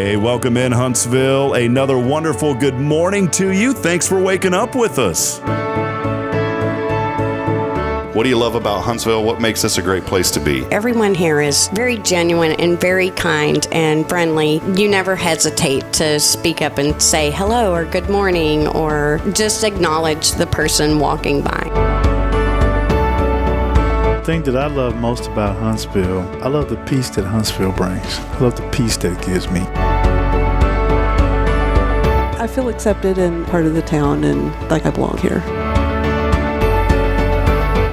Hey, welcome in Huntsville. Another wonderful good morning to you. Thanks for waking up with us. What do you love about Huntsville? What makes this a great place to be? Everyone here is very genuine and very kind and friendly. You never hesitate to speak up and say hello or good morning or just acknowledge the person walking by. The thing that I love most about Huntsville, I love the peace that Huntsville brings. I love the peace that it gives me. I feel accepted and part of the town and like I belong here.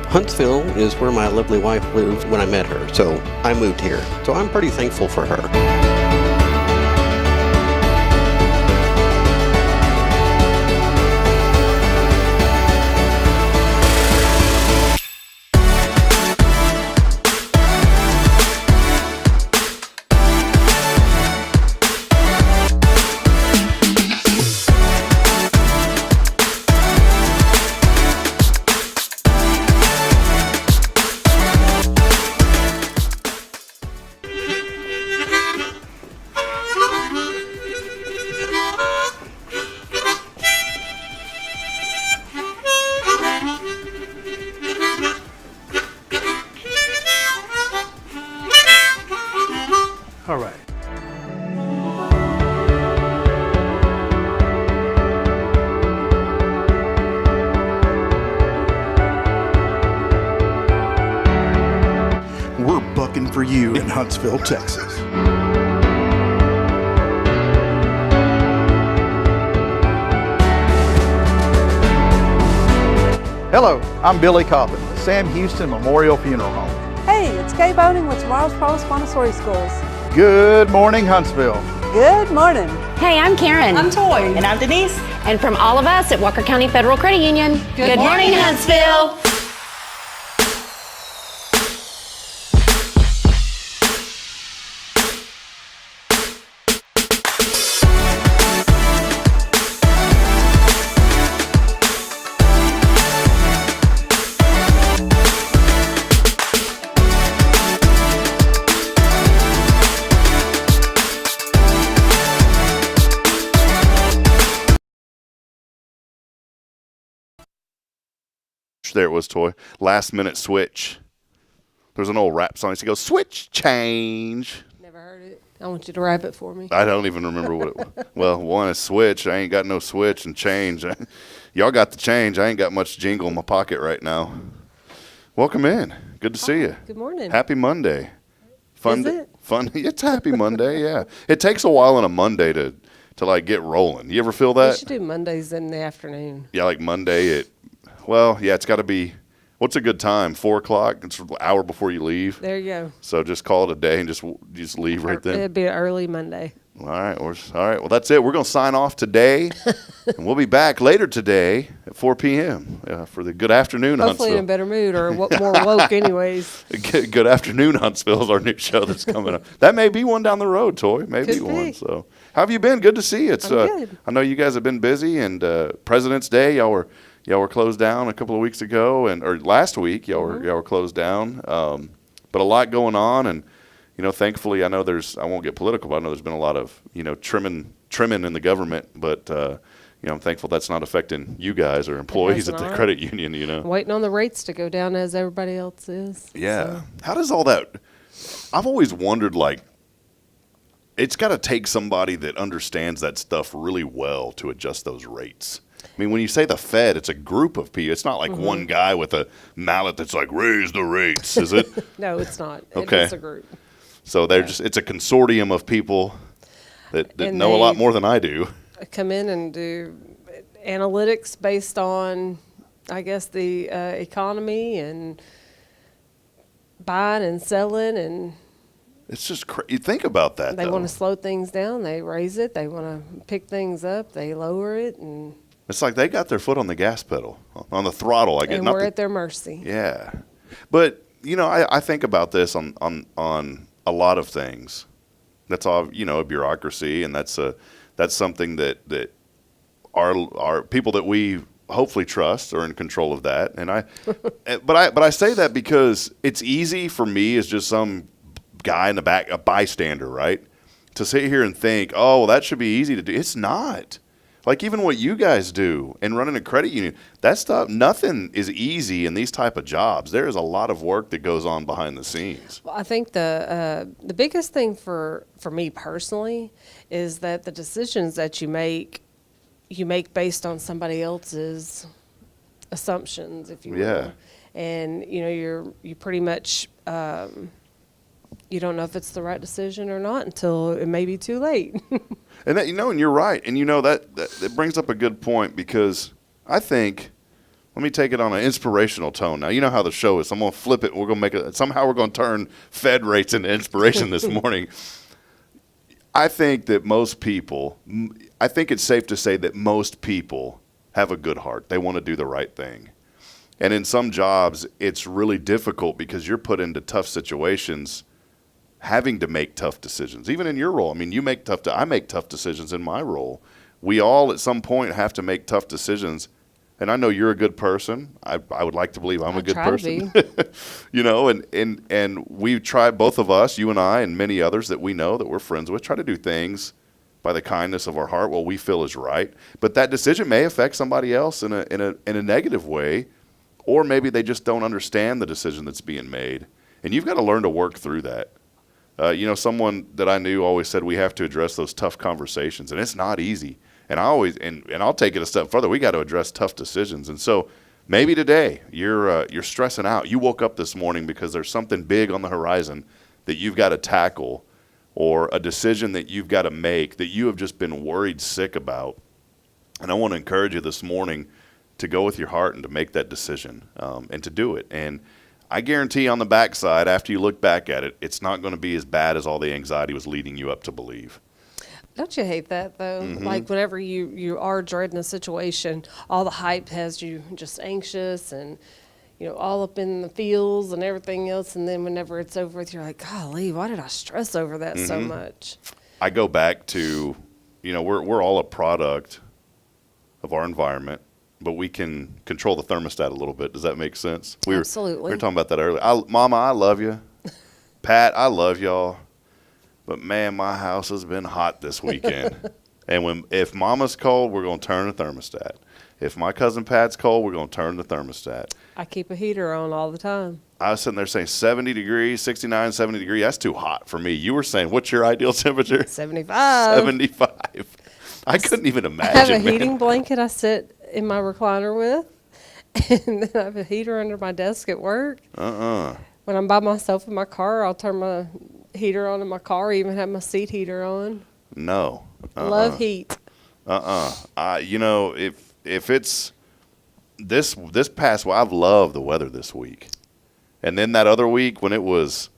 Huntsville is where my lovely wife lived when I met her, so I moved here. So I'm pretty thankful for her. All right. We're bucking for you in Huntsville, Texas. Hello, I'm Billy Coppin with Sam Houston Memorial Funeral Home. Hey, it's Kay Boning with Tomorrow's Post Montessori Schools. Good morning, Huntsville. Good morning. Hey, I'm Karen. I'm Toy. And I'm Denise. And from all of us at Walker County Federal Credit Union, good morning, Huntsville. There it was, Toy. Last minute switch. There's an old rap song. He goes, switch change. Never heard it. I want you to rap it for me. I don't even remember what it was. Well, one is switch. I ain't got no switch, and change. Y'all got the change. I ain't got much jingle in my pocket right now. Welcome in. Good to see you. Good morning. Happy Monday. Fun. Is it? Fun. It's happy Monday, yeah. It takes a while on a Monday to like get rolling. You ever feel We that? should do Mondays in the afternoon. Yeah, like Monday well, yeah, it's got to be, what's a good time? 4 o'clock? It's an hour before you leave. There you go. So just call it a day and just leave right then. It'd be an early Monday. All right. All right. Well, that's it. We're going to sign off today, and we'll be back later today at 4 p.m. For the Good Afternoon Hopefully Huntsville. in a better mood or more woke anyways. Good Afternoon Huntsville is our new show that's coming up. That may be one down the road, Toy. Maybe Could one. be. So how have you been? Good to see you. It's I'm good. I know you guys have been busy, and President's Day, y'all were closed down a couple of weeks ago, or last week y'all were closed down. But a lot going on, and thankfully, I know I won't get political, but I know there's been a lot of trimming in the government. But I'm thankful that's not affecting you guys or employees at the credit union. Waiting on the rates to go down as everybody else is. Yeah. So. How does all that? I've always wondered, it's got to take somebody that understands that stuff really well to adjust those rates. I mean, when you say the Fed, it's a group of people. It's not like one guy with a mallet that's like, raise the rates, is it? No, it's not. Okay. It is a group. So it's a consortium of people that know a lot more than I do. Come in and do analytics based on, I guess, the economy and buying and selling, and it's just you think about that. They want to slow things down. They raise it. They want to pick things up. They lower it, and it's like they got their foot on the gas pedal, on the throttle. I get and we're at their mercy. Yeah, but I think about this on a lot of things. That's all a bureaucracy, and that's something that our people that we hopefully trust are in control of that. And but I say that because it's easy for me as just some guy in the back, a bystander, right? to sit here and think, oh, well, that should be easy to do. It's not. Like even what you guys do and running a credit union, that stuff, nothing is easy in these type of jobs. There is a lot of work that goes on behind the scenes. Well, I think the biggest thing for me personally is that the decisions that you make based on somebody else's assumptions, if you will. Yeah. And you pretty much you don't know if it's the right decision or not until it may be too late. And that, and you're right. And that brings up a good point, because I think, let me take it on an inspirational tone. Now, you know how the show is. I'm going to flip it. We're going to make it. Somehow we're going to turn Fed rates into inspiration this morning. I think that I think it's safe to say that most people have a good heart. They want to do the right thing. And in some jobs, it's really difficult because you're put into tough situations, having to make tough decisions. Even in your role, I mean, I make tough decisions in my role. We all at some point have to make tough decisions. And I know you're a good person. I would like to believe I'm a good person. And we try, both of us, you and I and many others that we know that we're friends with, try to do things by the kindness of our heart, what we feel is right. But that decision may affect somebody else in a negative way, or maybe they just don't understand the decision that's being made. And you've got to learn to work through that. Someone that I knew always said we have to address those tough conversations, and it's not easy. And I'll take it a step further. We got to address tough decisions. And so maybe today you're stressing out. You woke up this morning because there's something big on the horizon that you've got to tackle, or a decision that you've got to make that you have just been worried sick about. And I want to encourage you this morning to go with your heart and to make that decision, and to do it. And I guarantee on the backside, after you look back at it, it's not going to be as bad as all the anxiety was leading you up to believe. Don't you hate that, though? Mm-hmm. Like, whenever you are dreading a situation, all the hype has you just anxious and, all up in the feels and everything else. And then whenever it's over with, you're like, golly, why did I stress over that so much? I go back to, we're all a product of our environment, but we can control the thermostat a little bit. Does that make sense? Absolutely. We were talking about that earlier. Mama, I love you. Pat, I love y'all. But, man, my house has been hot this weekend. And if Mama's cold, we're going to turn the thermostat. If my cousin Pat's cold, we're going to turn the thermostat. I keep a heater on all the time. I was sitting there saying 70 degrees, 69, 70 degrees. That's too hot for me. You were saying, what's your ideal temperature? 75. 75. I couldn't even imagine, I have a man. heating blanket I sit in my recliner with, and then I have a heater under my desk at work. When I'm by myself in my car, I'll turn my heater on in my car, even have my seat heater on. No. Love heat. If it's this past, I've loved the weather this week. And then that other week when it was,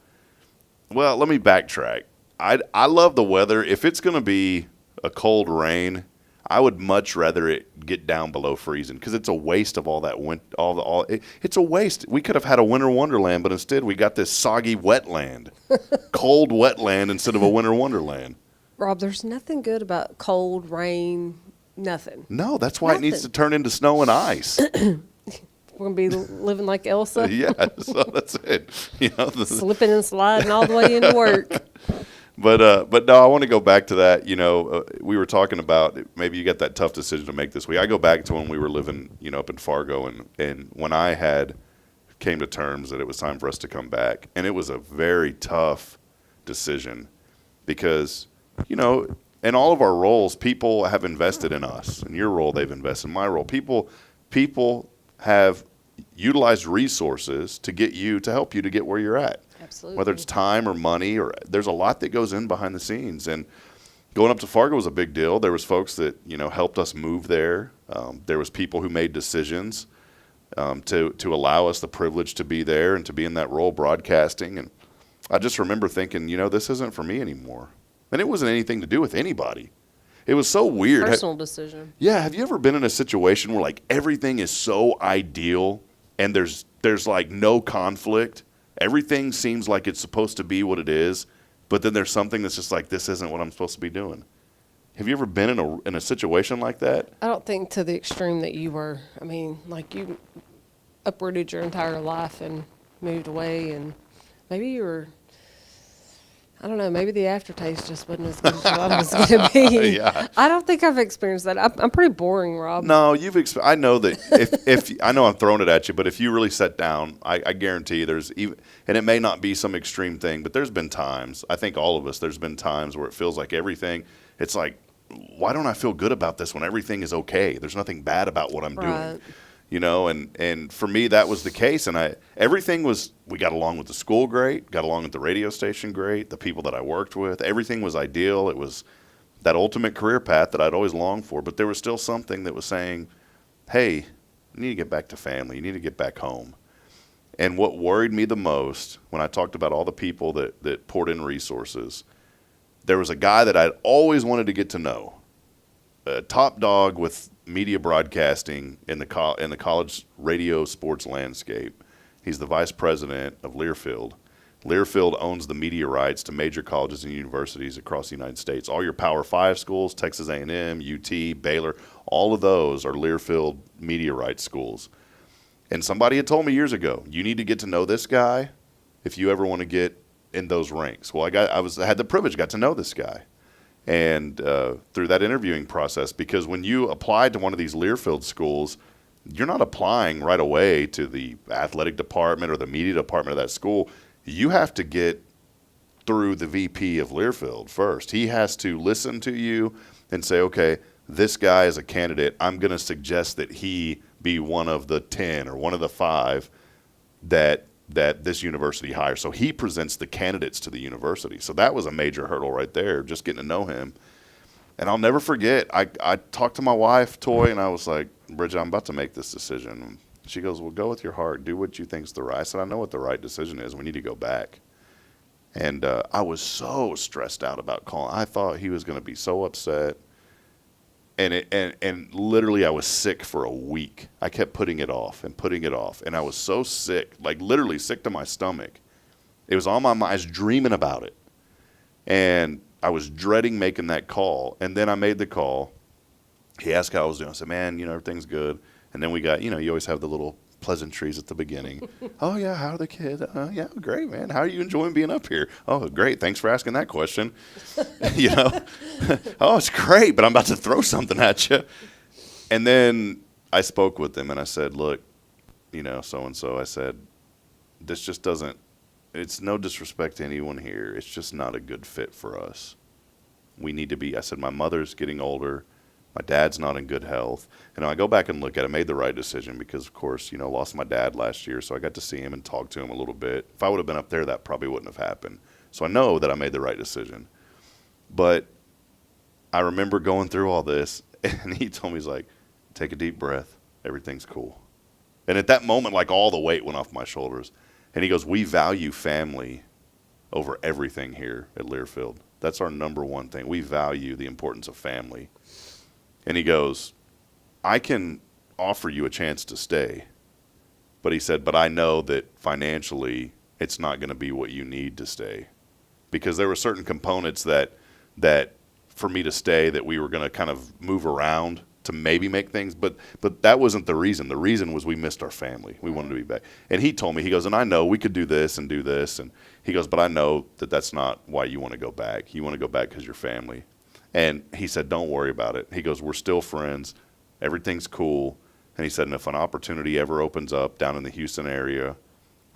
well, let me backtrack. I love the weather. If it's going to be a cold rain, I would much rather it get down below freezing, because it's a waste of all that it's a waste. We could have had a winter wonderland, but instead we got this soggy wetland, cold wetland instead of a winter wonderland. Rob, there's nothing good about cold rain. Nothing. No, that's why it needs to turn into snow and ice. We're going to be living like Elsa. Yeah, so that's it. Slipping and sliding all the way into work. But no, I want to go back to that. We were talking about maybe you got that tough decision to make this week. I go back to when we were living, up in Fargo, and when I came to terms that it was time for us to come back, and it was a very tough decision, because, in all of our roles, people have invested in us. In your role, they've invested. In my role, people have utilized resources to help you to get where you're at. Absolutely. Whether it's time or money, or there's a lot that goes in behind the scenes. And going up to Fargo was a big deal. There was folks that helped us move there. There was people who made decisions to allow us the privilege to be there and to be in that role broadcasting. And I just remember thinking, this isn't for me anymore. And it wasn't anything to do with anybody. It was so weird. Personal decision. Yeah. Have you ever been in a situation where like everything is so ideal and there's like no conflict? Everything seems like it's supposed to be what it is, but then there's something that's just like, this isn't what I'm supposed to be doing. Have you ever been in a situation like that? I don't think to the extreme that you were. I mean, like, you uprooted your entire life and moved away, and maybe you were, I don't know. Maybe the aftertaste just wasn't as good as I thought it was going to be. Yeah. I don't think I've experienced that. I'm pretty boring, Rob. No, I know that if I know I'm throwing it at you, but if you really sat down, I guarantee you there's even, and it may not be some extreme thing, but there's been times, I think all of us, there's been times where it feels like everything, it's like, why don't I feel good about this when everything is okay? There's nothing bad about what I'm doing. You know, and for me that was the case, and we got along with the school great, got along with the radio station great, the people that I worked with, everything was ideal. It was that ultimate career path that I'd always longed for, but there was still something that was saying, hey, you need to get back to family, you need to get back home. And what worried me the most when I talked about all the people that poured in resources, there was a guy that I'd always wanted to get to know, a top dog with media broadcasting in the college radio sports landscape. He's the vice president of Learfield. Learfield owns the media rights to major colleges and universities across the United States. All your Power 5 schools, Texas A&M, UT, Baylor, all of those are Learfield media rights schools. And somebody had told me years ago, you need to get to know this guy if you ever want to get in those ranks. Well, I had the privilege, got to know this guy. And through that interviewing process, because when you apply to one of these Learfield schools, you're not applying right away to the athletic department or the media department of that school. You have to get through the VP of Learfield first. He has to listen to you and say, okay, this guy is a candidate. I'm going to suggest that he be one of the 10 or one of the 5 that this university hires. So he presents the candidates to the university. So that was a major hurdle right there, just getting to know him. And I'll never forget, I talked to my wife, Toy, and I was like, Bridget, I'm about to make this decision. She goes, well, go with your heart. Do what you think's the right. I said, I know what the right decision is. We need to go back. And I was so stressed out about calling. I thought he was going to be so upset. And literally I was sick for a week. I kept putting it off. And I was so sick, like literally sick to my stomach. It was on my mind. I was dreaming about it. And I was dreading making that call. And then I made the call. He asked how I was doing. I said, man, everything's good. And then we got, you always have the little pleasantries at the beginning. Oh, yeah, how are the kids? Yeah, great, man. How are you enjoying being up here? Oh, great. Thanks for asking that question. Oh, it's great, but I'm about to throw something at you. And then I spoke with them, and I said, look, so-and-so. I said, this just doesn't, it's no disrespect to anyone here. It's just not a good fit for us. We need to be, I said, my mother's getting older. My dad's not in good health. And I go back and look at it, I made the right decision because, of course, lost my dad last year, so I got to see him and talk to him a little bit. If I would have been up there, that probably wouldn't have happened. So I know that I made the right decision. But I remember going through all this, and he told me, he's like, take a deep breath. Everything's cool. And at that moment, like all the weight went off my shoulders. And he goes, we value family over everything here at Learfield. That's our number one thing. We value the importance of family. And he goes, I can offer you a chance to stay. But he said, but I know that financially it's not going to be what you need to stay. Because there were certain components that for me to stay that we were going to kind of move around to maybe make things. But that wasn't the reason. The reason was we missed our family. We wanted to be back. And he told me, he goes, and I know we could do this and do this. And he goes, but I know that that's not why you want to go back. You want to go back because you're family. And he said, don't worry about it. He goes, we're still friends. Everything's cool. And he said, and if an opportunity ever opens up down in the Houston area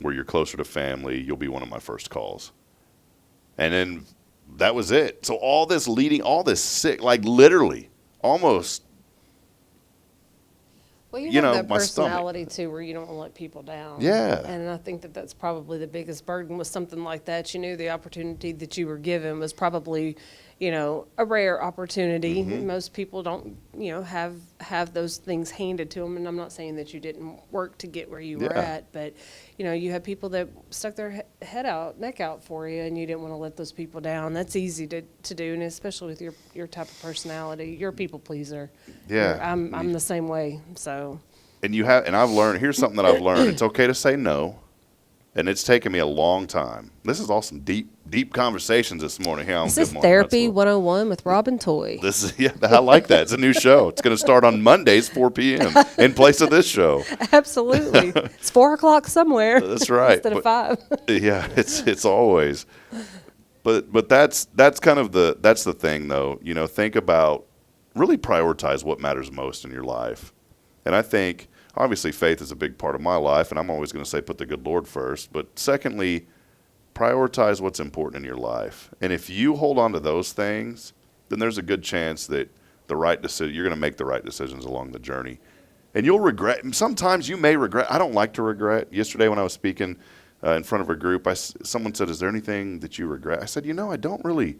where you're closer to family, you'll be one of my first calls. And then that was it. So all this sick, like literally almost, well, you have that my personality stomach. too, where you don't want to let people down. Yeah. And I think that that's probably the biggest burden with something like that. You knew the opportunity that you were given was probably, a rare opportunity. Mm-hmm. Most people don't, have those things handed to them. And I'm not saying that you didn't work to get where you were at, but you have people that stuck their neck out for you, and you didn't want to let those people down. That's easy to do, and especially with your type of personality. You're a people pleaser. Yeah. I'm the same way. So. And I've learned, here's something that I've learned. It's okay to say no. And it's taken me a long time. This is all some deep conversations this morning here on This Good is Morning Therapy Huntsville. 101 with Robin Toy. I like that. It's a new show. It's going to start on Mondays, 4 p.m. in place of this show. Absolutely. It's 4 o'clock somewhere. That's right. Instead of 5. Yeah, it's always. But that's kind of that's the thing, though. Think about, really prioritize what matters most in your life. And I think, obviously, faith is a big part of my life, and I'm always going to say put the good Lord first. But secondly, prioritize what's important in your life. And if you hold on to those things, then there's a good chance that you're going to make the right decisions along the journey. And you'll regret. Sometimes you may regret. I don't like to regret. Yesterday when I was speaking in front of a group, someone said, "Is there anything that you regret?" I said, I don't really.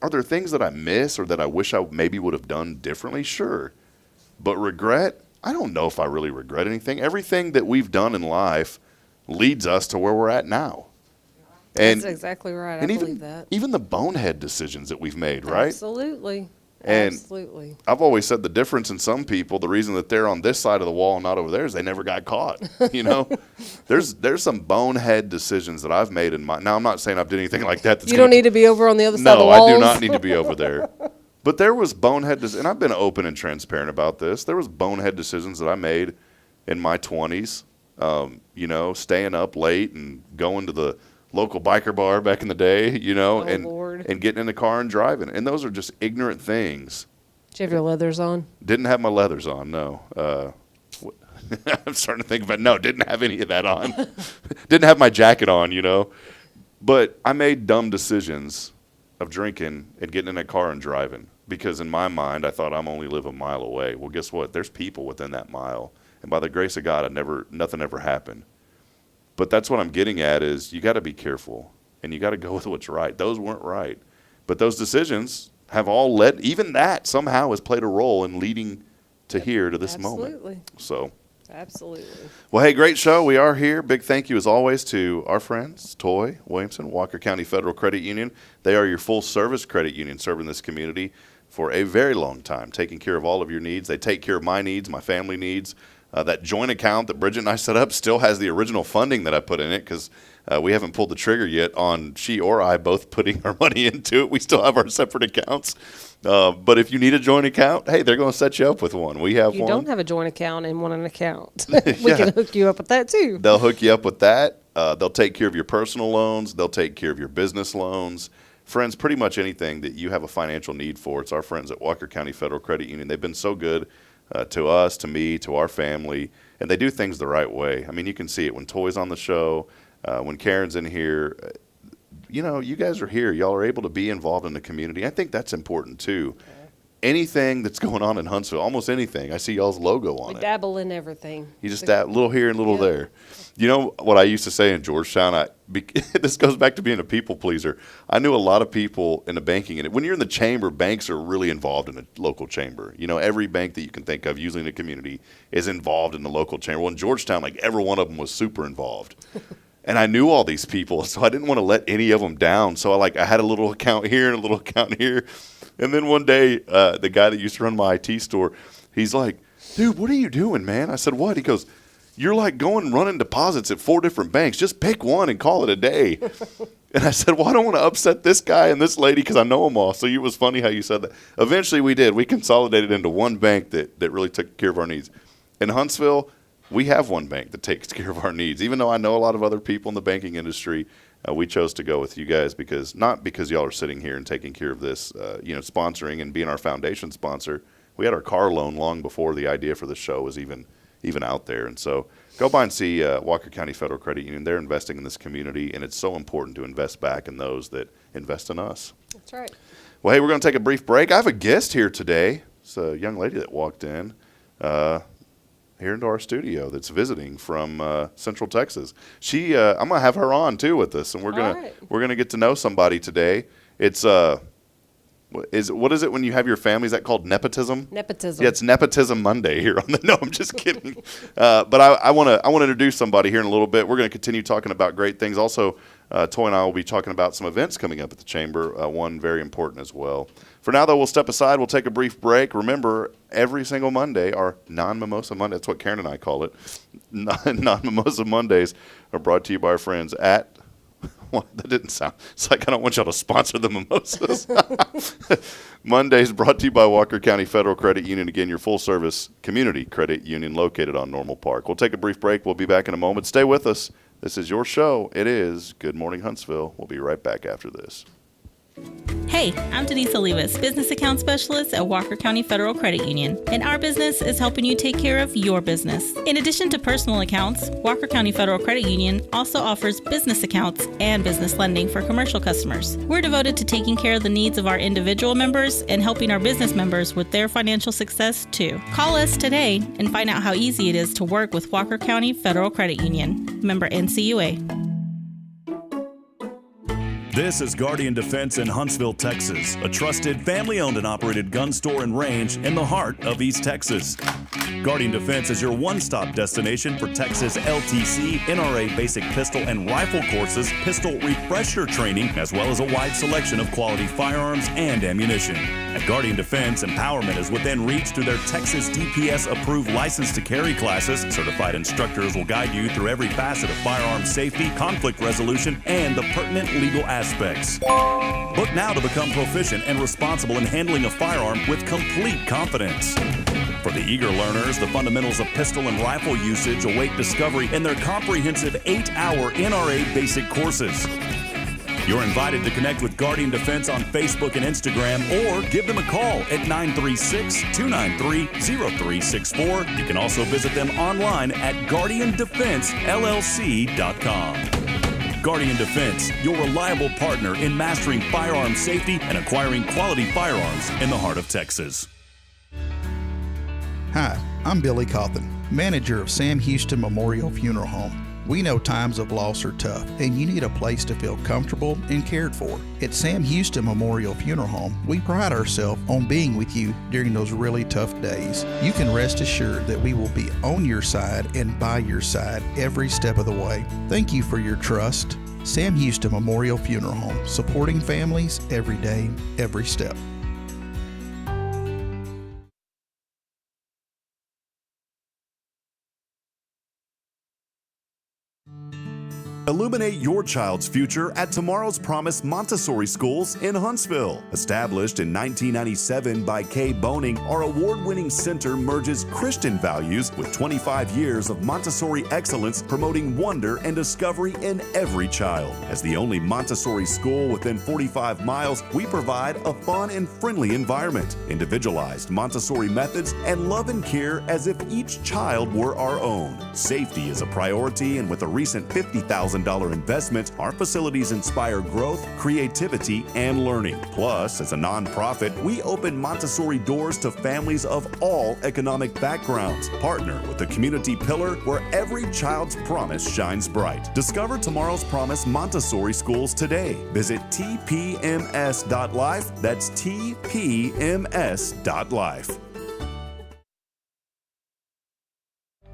Are there things that I miss or that I wish I maybe would have done differently? Sure. But regret? I don't know if I really regret anything. Everything that we've done in life leads us to where we're at now. And, That's exactly right. and I even, believe that. even the bonehead decisions that we've made, right? Absolutely. And Absolutely. I've always said the difference in some people, the reason that they're on this side of the wall and not over there, is they never got caught. There's some bonehead decisions that I've made in my. Now I'm not saying I've did anything like that. You don't need to be over on the other side of the No, walls. I do not need to be over there. But there was bonehead, and I've been open and transparent about this. There was bonehead decisions that I made in my 20s. Staying up late and going to the local biker bar back in the day, Lord. and getting in the car and driving. And those are just ignorant things. Did you have your leathers on? Didn't have my leathers on, no. I'm starting to think about, no, didn't have any of that on. Didn't have my jacket on, But I made dumb decisions of drinking and getting in a car and driving because in my mind I thought I'm only live a mile away. Well, guess what? There's people within that mile. And by the grace of God, nothing ever happened. But that's what I'm getting at is you got to be careful and you got to go with what's right. Those weren't right. But those decisions have all led, even that somehow has played a role in leading to here, to this moment. Absolutely. So. Absolutely. Well, hey, great show. We are here. Big thank you, as always, to our friends, Toy, Williamson, Walker County Federal Credit Union. They are your full-service credit union serving this community for a very long time, taking care of all of your needs. They take care of my needs, my family needs. That joint account that Bridget and I set up still has the original funding that I put in it because we haven't pulled the trigger yet on she or I both putting our money into it. We still have our separate accounts. But if you need a joint account, hey, they're going to set you up with one. We have You one. don't have a joint account and want an account. We can hook you up with that too. They'll hook you up with that. They'll take care of your personal loans. They'll take care of your business loans. Friends, pretty much anything that you have a financial need for, it's our friends at Walker County Federal Credit Union. They've been so good to us, to me, to our family, and they do things the right way. I mean, you can see it when Toy's on the show, when Karen's in here. You guys are here. Y'all are able to be involved in the community. I think that's important, too. Okay. Anything that's going on in Huntsville, almost anything, I see y'all's logo on it. We dabble in everything. You just dab, little here and little there. You know what I used to say in Georgetown? This goes back to being a people pleaser. I knew a lot of people in the banking. And when you're in the chamber, banks are really involved in the local chamber. Every bank that you can think of, usually in the community, is involved in the local chamber. Well, in Georgetown, every one of them was super involved. And I knew all these people, so I didn't want to let any of them down. So I had a little account here and a little account here. And then one day, the guy that used to run my IT store, he's like, "Dude, what are you doing, man?" I said, "What?" He goes, "You're going running deposits at 4 different banks. Just pick one and call it a day." And I said, "Well, I don't want to upset this guy and this lady because I know them all." So it was funny how you said that. Eventually we did. We consolidated into one bank that really took care of our needs. In Huntsville, we have one bank that takes care of our needs. Even though I know a lot of other people in the banking industry, we chose to go with you guys not because y'all are sitting here and taking care of this, sponsoring and being our foundation sponsor. We had our car loan long before the idea for the show was even out there. And so go by and see Walker County Federal Credit Union. They're investing in this community, and it's so important to invest back in those that invest in us. That's right. Well, hey, we're going to take a brief break. I have a guest here today. It's a young lady that walked in here into our studio that's visiting from Central Texas. I'm gonna have her on too with us, and we're gonna get to know somebody today. It's what is it when you have your family? Is that called nepotism? Nepotism. Yeah, it's Nepotism Monday here on the. No, I'm just kidding. But I want to introduce somebody here in a little bit. We're going to continue talking about great things. Also, Toy and I will be talking about some events coming up at the chamber. One very important as well. For now, though, we'll step aside. We'll take a brief break. Remember, every single Monday, our non-mimosa Monday, that's what Karen and I call it, non-mimosa Mondays are brought to you by our friends at, well, that didn't sound, it's like I don't want y'all to sponsor the mimosas. Mondays brought to you by Walker County Federal Credit Union. Again, your full-service community credit union located on Normal Park. We'll take a brief break. We'll be back in a moment. Stay with us. This is your show. It is Good Morning Huntsville. We'll be right back after this. Hey, I'm Denise Olivas, Business Account Specialist at Walker County Federal Credit Union, and our business is helping you take care of your business. In addition to personal accounts, Walker County Federal Credit Union also offers business accounts and business lending for commercial customers. We're devoted to taking care of the needs of our individual members and helping our business members with their financial success too. Call us today and find out how easy it is to work with Walker County Federal Credit Union. Member NCUA. This is Guardian Defense in Huntsville, Texas, a trusted family-owned and operated gun store and range in the heart of East Texas. Guardian Defense is your one-stop destination for Texas LTC, NRA basic pistol and rifle courses, pistol refresher training, as well as a wide selection of quality firearms and ammunition. At Guardian Defense, empowerment is within reach through their Texas DPS-approved license to carry classes. Certified instructors will guide you through every facet of firearm safety, conflict resolution, and the pertinent legal aspects. Book now to become proficient and responsible in handling a firearm with complete confidence. For the eager learners, the fundamentals of pistol and rifle usage await discovery in their comprehensive 8-hour NRA basic courses. You're invited to connect with Guardian Defense on Facebook and Instagram, or give them a call at 936-293-0364. You can also visit them online at guardiandefensellc.com. Guardian Defense, your reliable partner in mastering firearm safety and acquiring quality firearms in the heart of Texas. Hi, I'm Billy Cawthon, manager of Sam Houston Memorial Funeral Home. We know times of loss are tough, and you need a place to feel comfortable and cared for. At Sam Houston Memorial Funeral Home, we pride ourselves on being with you during those really tough days. You can rest assured that we will be on your side and by your side every step of the way. Thank you for your trust. Sam Houston Memorial Funeral Home, supporting families every day, every step. Illuminate your child's future at Tomorrow's Promise Montessori Schools in Huntsville. Established in 1997 by Kay Boning, our award-winning center merges Christian values with 25 years of Montessori excellence, promoting wonder and discovery in every child. As the only Montessori school within 45 miles, we provide a fun and friendly environment, individualized Montessori methods, and love and care as if each child were our own. Safety is a priority, and with a recent $50,000 investment, our facilities inspire growth, creativity, and learning. Plus, as a nonprofit, we open Montessori doors to families of all economic backgrounds. Partner with the community pillar where every child's promise shines bright. Discover Tomorrow's Promise Montessori Schools today. Visit tpms.life. That's tpms.life.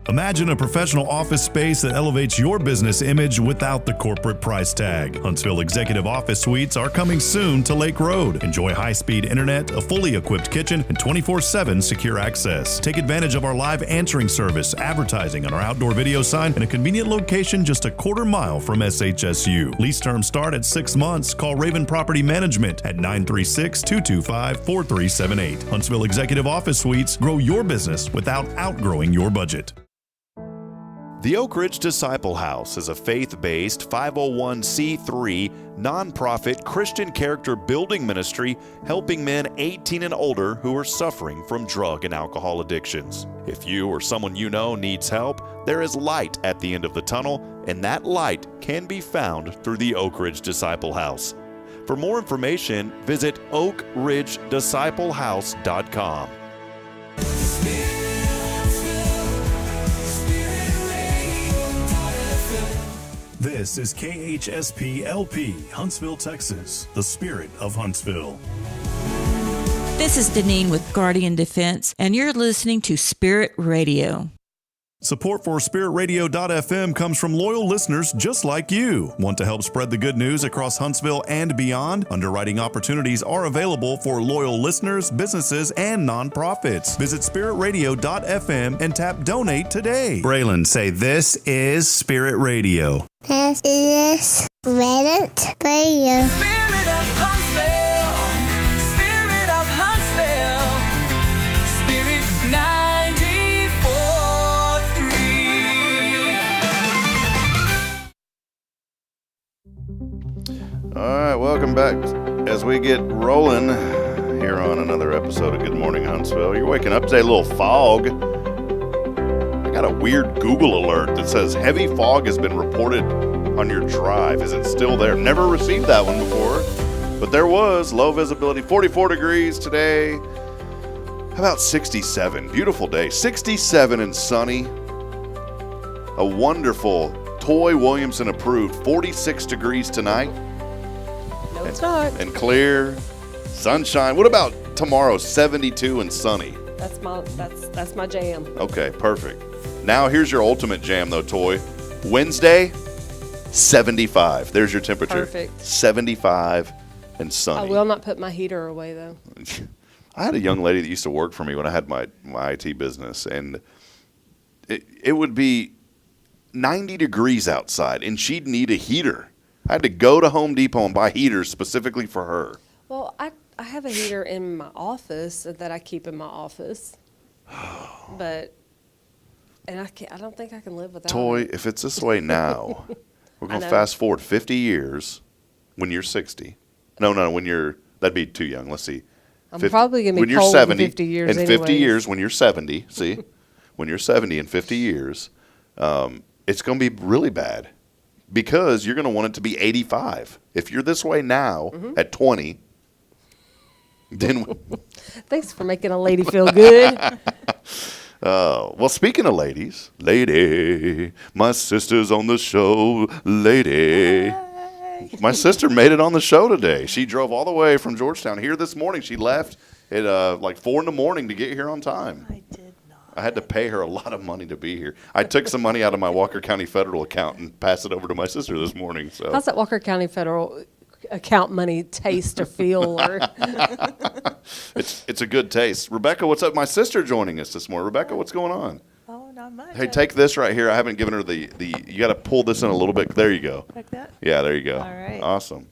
Imagine a professional office space that elevates your business image without the corporate price tag. Huntsville Executive Office Suites are coming soon to Lake Road. Enjoy high-speed internet, a fully equipped kitchen, and 24/7 secure access. Take advantage of our live answering service, advertising on our outdoor video sign, and a convenient location just a quarter mile from SHSU. Lease terms start at 6 months. Call Raven Property Management at 936-225-4378. Huntsville Executive Office Suites. Grow your business without outgrowing your budget. The Oak Ridge Disciple House is a faith-based 501c3 nonprofit Christian character building ministry helping men 18 and older who are suffering from drug and alcohol addictions. If you or someone you know needs help, there is light at the end of the tunnel, and that light can be found through the Oak Ridge Disciple House. For more information, visit oakridgedisciplehouse.com. This is KHSP-LP, Huntsville, Texas, the spirit of Huntsville. This is Deneen with Guardian Defense, and you're listening to Spirit Radio. Support for SpiritRadio.fm comes from loyal listeners just like you. Want to help spread the good news across Huntsville and beyond? Underwriting opportunities are available for loyal listeners, businesses, and nonprofits. Visit SpiritRadio.fm and tap Donate today. Braylon, say this is Spirit Radio. This is Spirit Radio. as we get rolling here on another episode of Good Morning Huntsville. You're waking up today, a little fog. I got a weird Google alert that says heavy fog has been reported on your drive. Is it still there? Never received that one before, but there was. Low visibility, 44 degrees today. How about 67? Beautiful day, 67 and sunny. A wonderful Toy Williamson approved 46 degrees tonight. No, it's not. And clear, sunshine. What about tomorrow, 72 and sunny? That's my jam. Okay, perfect. Now here's your ultimate jam though, Toy. Wednesday, 75. There's your temperature. Perfect. 75 and sunny. I will not put my heater away though. I had a young lady that used to work for me when I had my IT business, and it would be 90 degrees outside, and she'd need a heater. I had to go to Home Depot and buy heaters specifically for her. Well, I have a heater in my office that I keep in my office, but I don't think I can live without Toy, it. if it's this way now, we're going to fast forward 50 years when you're 60. No, that'd be too young. Let's see. I'm probably going to be cold in 50 years in 50 years, when you're 70, see? When you're 70 in 50 years, it's going to be really bad because you're going to want it to be 85. If you're this way now at 20, then... Thanks for making a lady feel good. Well, speaking of ladies, lady, my sister's on the show, lady. My sister made it on the show today. She drove all the way from Georgetown here this morning. She left at like 4 in the morning to get here on time. I did not. I had to pay her a lot of money to be here. I took some money out of my Walker County Federal account and passed it over to my sister this morning. So how's that Walker County Federal account money taste or feel? Or it's a good taste. Rebecca, what's up? My sister joining us this morning. Rebecca, what's going on? Oh, not much. Hey, take this right here. I haven't given her the you got to pull this in a little bit. There you go. Like that? Yeah, there you go. All right. Awesome.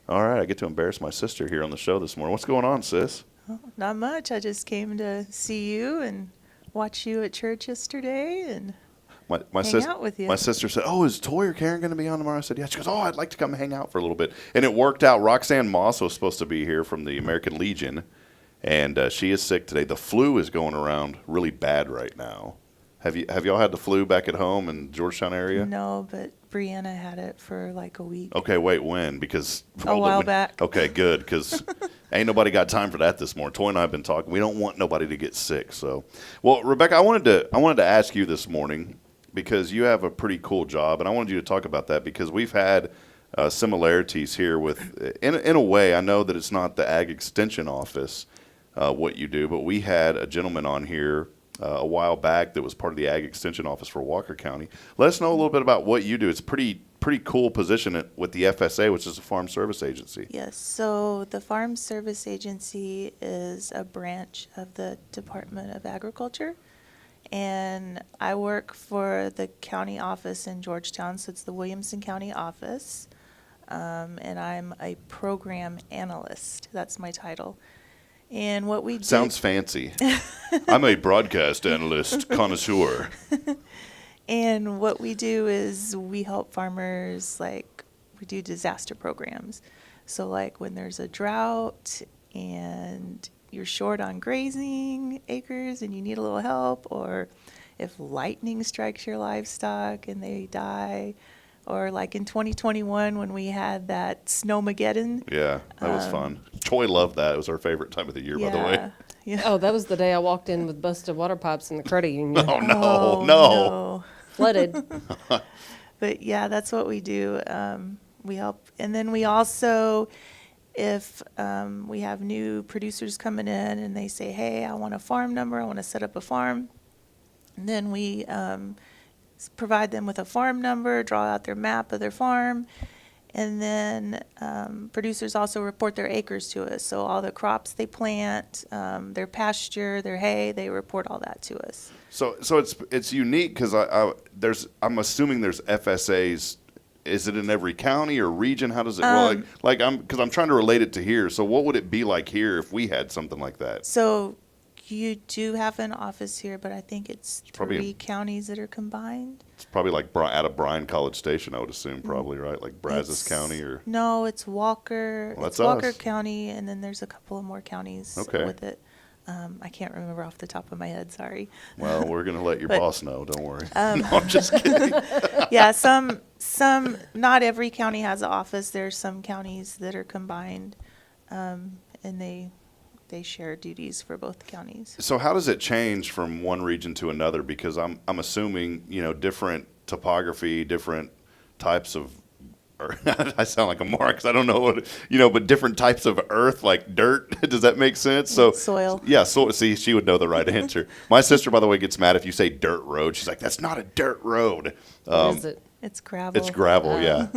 All right, I get to embarrass my sister here on the show this morning. What's going on, sis? Oh, not much. I just came to see you and watch you at church yesterday and hang out with you. My sister said, "Oh, is Toy or Karen going to be on tomorrow?" I said, "Yeah." She goes, "Oh, I'd like to come hang out for a little bit." And it worked out. Roxanne Moss was supposed to be here from the American Legion, and she is sick today. The flu is going around really bad right now. Have y'all had the flu back at home in Georgetown area? No, but Brianna had it for like a week. Okay, wait, when? Because a while back. Okay, good, because ain't nobody got time for that this morning. Toy and I have been talking. We don't want nobody to get sick. So, well, Rebecca, I wanted to ask you this morning because you have a pretty cool job, and I wanted you to talk about that because we've had similarities here with, in a way, I know that it's not the Ag Extension Office what you do, but we had a gentleman on here a while back that was part of the Ag Extension Office for Walker County. Let us know a little bit about what you do. It's a pretty cool position with the FSA, which is a Farm Service Agency. Yes, so the Farm Service Agency is a branch of the Department of Agriculture, and I work for the county office in Georgetown, so it's the Williamson County office, and I'm a program analyst. That's my title. And what we do... Sounds fancy. I'm a broadcast analyst connoisseur. And what we do is we help farmers, like, we do disaster programs. So, like, when there's a drought and you're short on grazing acres and you need a little help, or if lightning strikes your livestock and they die, or like in 2021 when we had that Snowmageddon. Yeah, that was fun. Toy loved that. It was our favorite time of the year, by the way. Yeah. Oh, that was the day I walked in with busted water pipes in the credit union. Oh, no. Flooded. But yeah, that's what we do. We help. And then we also, if we have new producers coming in and they say, hey, I want a farm number, I want to set up a farm, and then we provide them with a farm number, draw out their map of their farm, and then producers also report their acres to us. So all the crops they plant, their pasture, their hay, they report all that to us. So it's unique because I'm assuming there's FSAs. Is it in every county or region? How does it because I'm trying to relate it to here. So what would it be like here if we had something like that? So You do have an office here, but I think it's probably three counties that are combined. It's probably like out of Bryan College Station, I would assume, probably, right? Like Brazos County or? No, it's Walker. Well, it's that's Walker us. County, and then there's a couple of more counties with it. I can't remember off the top of my head, sorry. Well, we're going to let your But, boss know, don't worry. No, I'm just kidding. Yeah, some, not every county has an office. There's some counties that are combined, and they share duties for both counties. So how does it change from one region to another? Because I'm assuming, different topography, different types of, or I sound like a mark 'cause I don't know what, but different types of earth, like dirt. Does that make sense? So soil. Yeah. So see, she would know the right answer. My sister, by the way, gets mad if you say dirt road. She's like, that's not a dirt road. What is it? It's gravel. It's gravel. Yeah.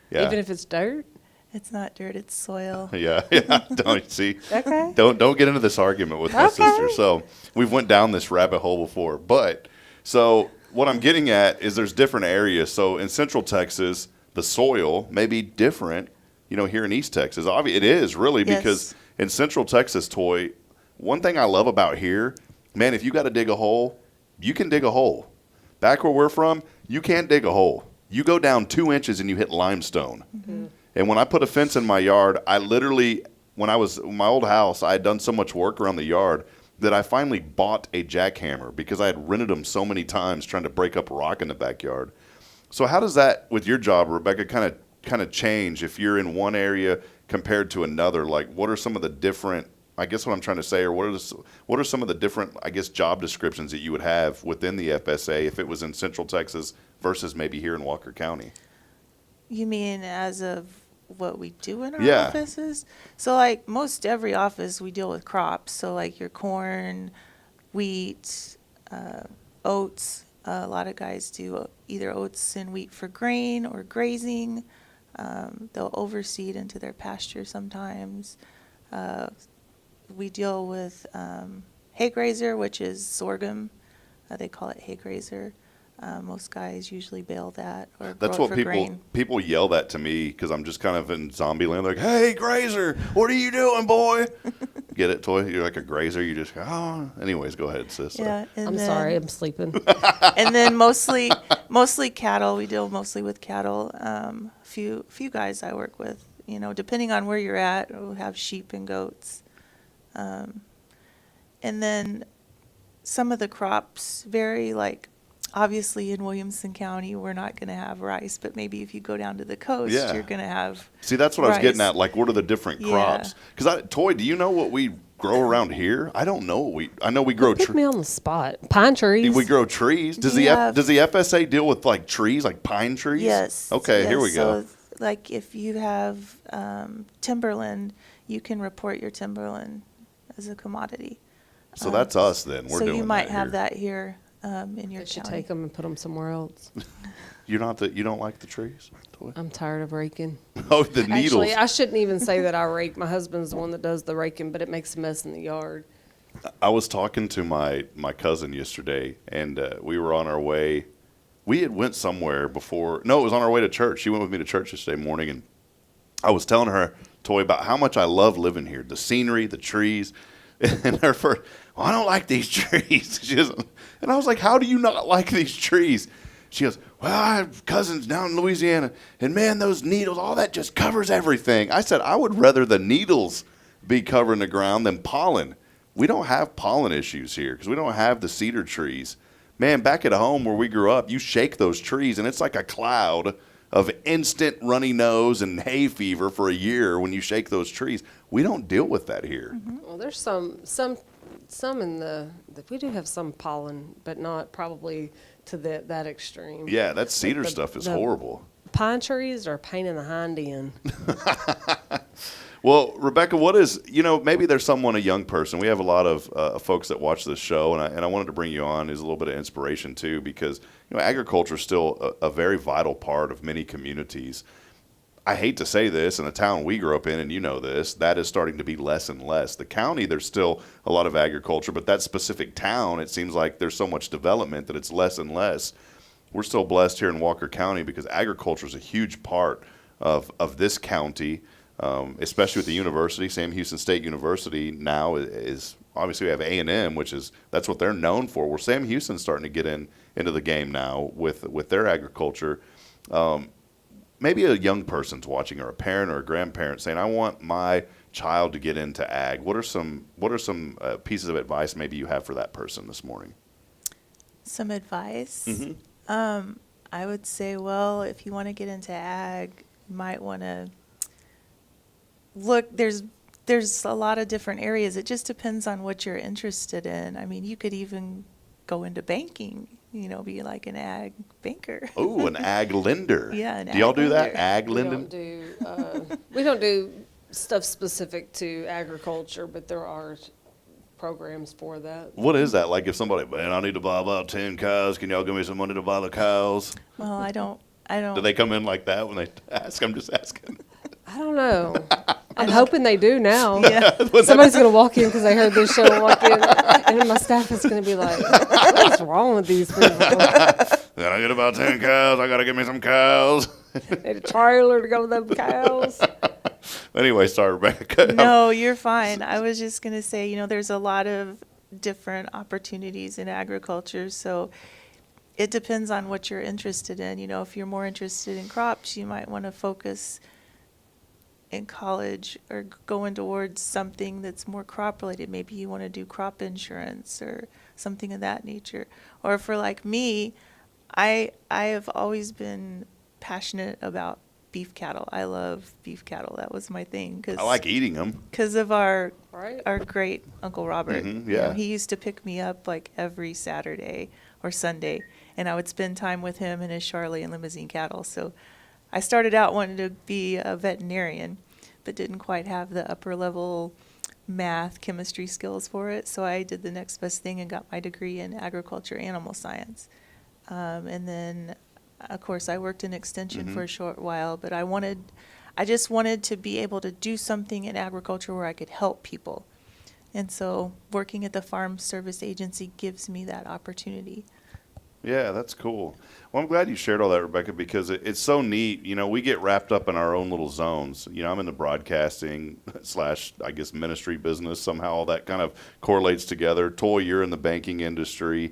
Yeah. Even if it's dirt? It's not dirt, it's soil. Yeah. Don't see. Okay. Don't get into this argument with my sister. So we've went down this rabbit hole before, but so what I'm getting at is there's different areas. So in Central Texas, the soil may be different, here in East Texas. It is really because in Central Texas, Toy, one thing I love about here, man, if you got to dig a hole, you can dig a hole. Back where we're from, you can't dig a hole. You go down 2 inches and you hit limestone. Mm-hmm. And when I put a fence in my yard, I literally, when I was in my old house, I had done so much work around the yard that I finally bought a jackhammer because I had rented them so many times trying to break up rock in the backyard. So how does that, with your job, Rebecca, kind of change if you're in one area compared to another? Like, what are some of the different, I guess what I'm trying to say, or what are some of the different, I guess, job descriptions that you would have within the FSA if it was in Central Texas versus maybe here in Walker County? You mean as of what we do in our Yeah. offices? So like most every office we deal with crops. So like your corn, wheat, oats. A lot of guys do either oats and wheat for grain or grazing. They'll overseed into their pasture sometimes. We deal with hay grazer, which is sorghum. They call it hay grazer. Most guys usually bale that or That's grow what it for grain. people yell that to me because I'm just kind of in zombie land. They're like, "Hey, grazer, what are you doing, boy?" Get it, Toy? You're like a grazer. You just go, oh. Anyways, go ahead, sis. Yeah, and I'm then- sorry, I'm sleeping. And then mostly cattle. We deal mostly with cattle. Few guys I work with, depending on where you're at, we'll have sheep and goats. And then some of the crops vary. Like obviously in Williamson County, we're not going to have rice, but maybe if you go down to the coast, Yeah. you're going to have. See, that's what I was getting rice. at. Like, what are the different Yeah. crops? Because Toy, do you know what we grow around here? I don't know what I know we grow Put me on the spot. Pine trees. We grow trees. Does Yeah. does the FSA deal with like trees, like pine trees? Yes. Okay, here yes. we go. So, like if you have timberland, you can report your timberland as a commodity. So that's us then. We're so doing you might that have here. that here in your I should county. take them and put them somewhere else. You don't like the trees, Toy? I'm tired of raking. Oh, the needles. Actually, I shouldn't even say that I rake. My husband's the one that does the raking, but it makes a mess in the yard. I was talking to my cousin yesterday, and we were on our way. We had went somewhere before. No, it was on our way to church. She went with me to church yesterday morning, and I was telling her, Toy, about how much I love living here. The scenery, the trees. And her first, well, I don't like these trees. She goes, and I was like, how do you not like these trees? She goes, well, I have cousins down in Louisiana, and man, those needles, all that just covers everything. I said, I would rather the needles be covering the ground than pollen. We don't have pollen issues here because we don't have the cedar trees. Man, back at home where we grew up, you shake those trees, and it's like a cloud of instant runny nose and hay fever for a year when you shake those trees. We don't deal with that here. Well, there's some in we do have some pollen, but not probably to that extreme. Yeah, that cedar The- stuff is the horrible. Pine trees are a pain in the hind end. Well, Rebecca, what is, maybe there's someone, a young person. We have a lot of folks that watch this show, and I wanted to bring you on as a little bit of inspiration too, because agriculture is still a very vital part of many communities. I hate to say this, in the town we grew up in, and you know this, that is starting to be less and less. The county, there's still a lot of agriculture, but that specific town, it seems like there's so much development that it's less and less. We're still blessed here in Walker County because agriculture is a huge part of this county. especially with the university. Sam Houston State University now is obviously we have A&M, that's what they're known for. Well, Sam Houston's starting to get into the game now with their agriculture. Maybe a young person's watching, or a parent or a grandparent saying, I want my child to get into ag. What are some pieces of advice maybe you have for that person this morning? Some advice? Mm-hmm. I would say, well, if you want to get into ag, you might want to look, there's a lot of different areas. It just depends on what you're interested in. I mean, you could even go into banking, be like an ag banker. Oh, an ag lender. Yeah, do y'all do that? lender. Ag lending? We don't do stuff specific to agriculture, but there are programs for that. What is that? Like if somebody, man, I need to buy about 10 cows. Can y'all give me some money to buy the cows? Well, I don't. Do they come in like that when they ask? I'm just asking. I don't know. I'm hoping they do now. Yeah. Somebody's going to walk in because they heard this show and walk in, and then my staff is going to be like, what's wrong with these people? Then I get about 10 cows. I got to get me some cows. Need a trailer to go with them cows. Anyway, sorry, Rebecca. No, you're fine. I was just going to say, there's a lot of different opportunities in agriculture, so it depends on what you're interested in. If you're more interested in crops, you might want to focus in college or going towards something that's more crop related. Maybe you want to do crop insurance or something of that nature. Or for like me, I have always been passionate about beef cattle. I love beef cattle. That was my thing. I like eating them. Because of our great Uncle Robert. Mm-hmm, yeah. He used to pick me up like every Saturday or Sunday, and I would spend time with him and his Charlie and Limousine cattle. So I started out wanting to be a veterinarian, but didn't quite have the upper level math, chemistry skills for it. So I did the next best thing and got my degree in agriculture, animal science. And then, of course, I worked in extension for a short while, but I just wanted to be able to do something in agriculture where I could help people. And so working at the Farm Service Agency gives me that opportunity. Yeah, that's cool. Well, I'm glad you shared all that, Rebecca, because it's so neat. We get wrapped up in our own little zones. I'm in the broadcasting / I guess ministry business. Somehow all that kind of correlates together. Toy, you're in the banking industry.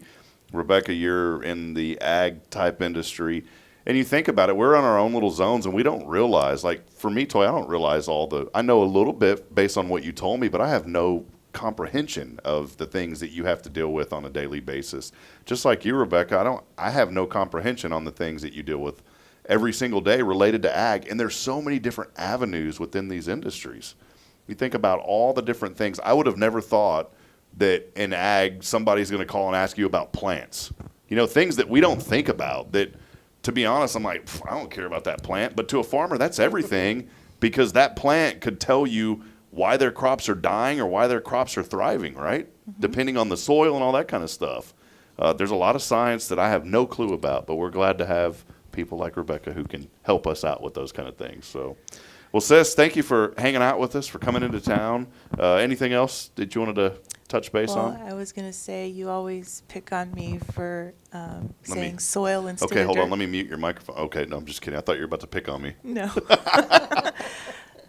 Rebecca, you're in the ag type industry. And you think about it, we're on our own little zones, and we don't realize, like for me, Toy, I don't realize I know a little bit based on what you told me, but I have no comprehension of the things that you have to deal with on a daily basis. Just like you, Rebecca, I have no comprehension on the things that you deal with every single day related to ag. And there's so many different avenues within these industries. You think about all the different things. I would have never thought that in ag, somebody's going to call and ask you about plants. Things that we don't think about that, to be honest, I'm like, I don't care about that plant. But to a farmer, that's everything, because that plant could tell you why their crops are dying or why their crops are thriving, right? Mm-hmm. Depending on the soil and all that kind of stuff. There's a lot of science that I have no clue about, but we're glad to have people like Rebecca who can help us out with those kind of things. So, well, sis, thank you for hanging out with us, for coming into town. Anything else that you wanted to touch base on? I was going to say, you always pick on me for saying soil instead of dirt. Okay, hold on. Let me mute your microphone. Okay, no, I'm just kidding. I thought you were about to pick on me. No.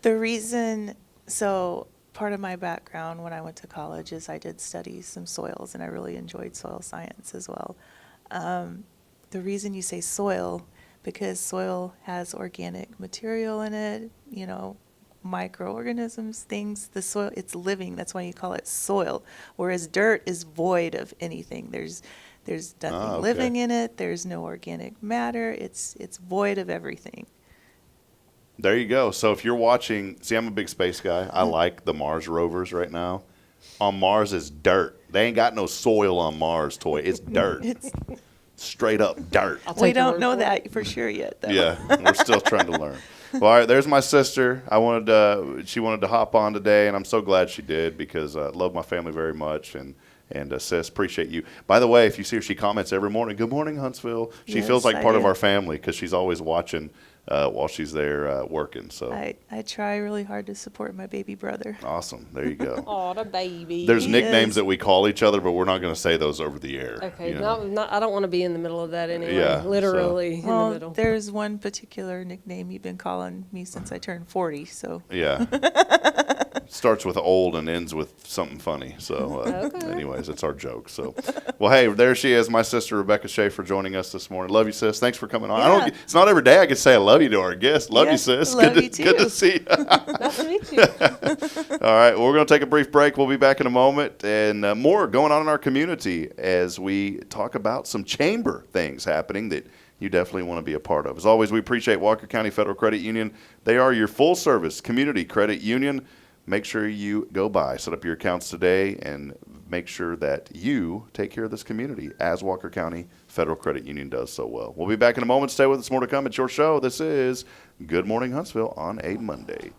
The reason... So part of my background when I went to college is I did study some soils, and I really enjoyed soil science as well. The reason you say soil, because soil has organic material in it, microorganisms, things. The soil, it's living. That's why you call it soil. Whereas dirt is void of anything. There's nothing living in it. There's no organic matter. It's void of everything. There you go. So if you're watching, see, I'm a big space guy. I like the Mars rovers right now. On Mars is dirt. They ain't got no soil on Mars, Toy. It's dirt. It's straight up dirt. We don't know that for sure yet, though. Yeah, we're still trying to learn. Well, all right, there's my sister. She wanted to hop on today, and I'm so glad she did, because I love my family very much. And sis, appreciate you. By the way, if you see her, she comments every morning, "Good morning, Huntsville." She feels like part of our family, because she's always watching while she's there working. So I try really hard to support my baby brother. awesome. There you go. Oh, the baby. There's He nicknames is. that we call each other, but we're not going to say those over the air. Okay, you know? not, I don't want to be in the middle of that anyway. Yeah, Literally in the Well, middle. there's one particular nickname you've been calling me since I turned 40, so. Yeah. Starts with old and ends with something funny. So, anyways, it's our joke. So, well, hey, there she is, my sister Rebecca Schaefer, joining us this morning. Love you, sis. Thanks for coming on. Yeah. It's not every day I can say I love you to our guest. Love you, sis. love Good you to, good too. to see you. Nice to meet you. All right, well, we're going to take a brief break. We'll be back in a moment, and more going on in our community as we talk about some chamber things happening that you definitely want to be a part of. As always, we appreciate Walker County Federal Credit Union. They are your full-service community credit union. Make sure you go by, set up your accounts today, and make sure that you take care of this community as Walker County Federal Credit Union does so well. We'll be back in a moment. Stay with us. More to come. It's your show. This is Good Morning Huntsville on a Monday.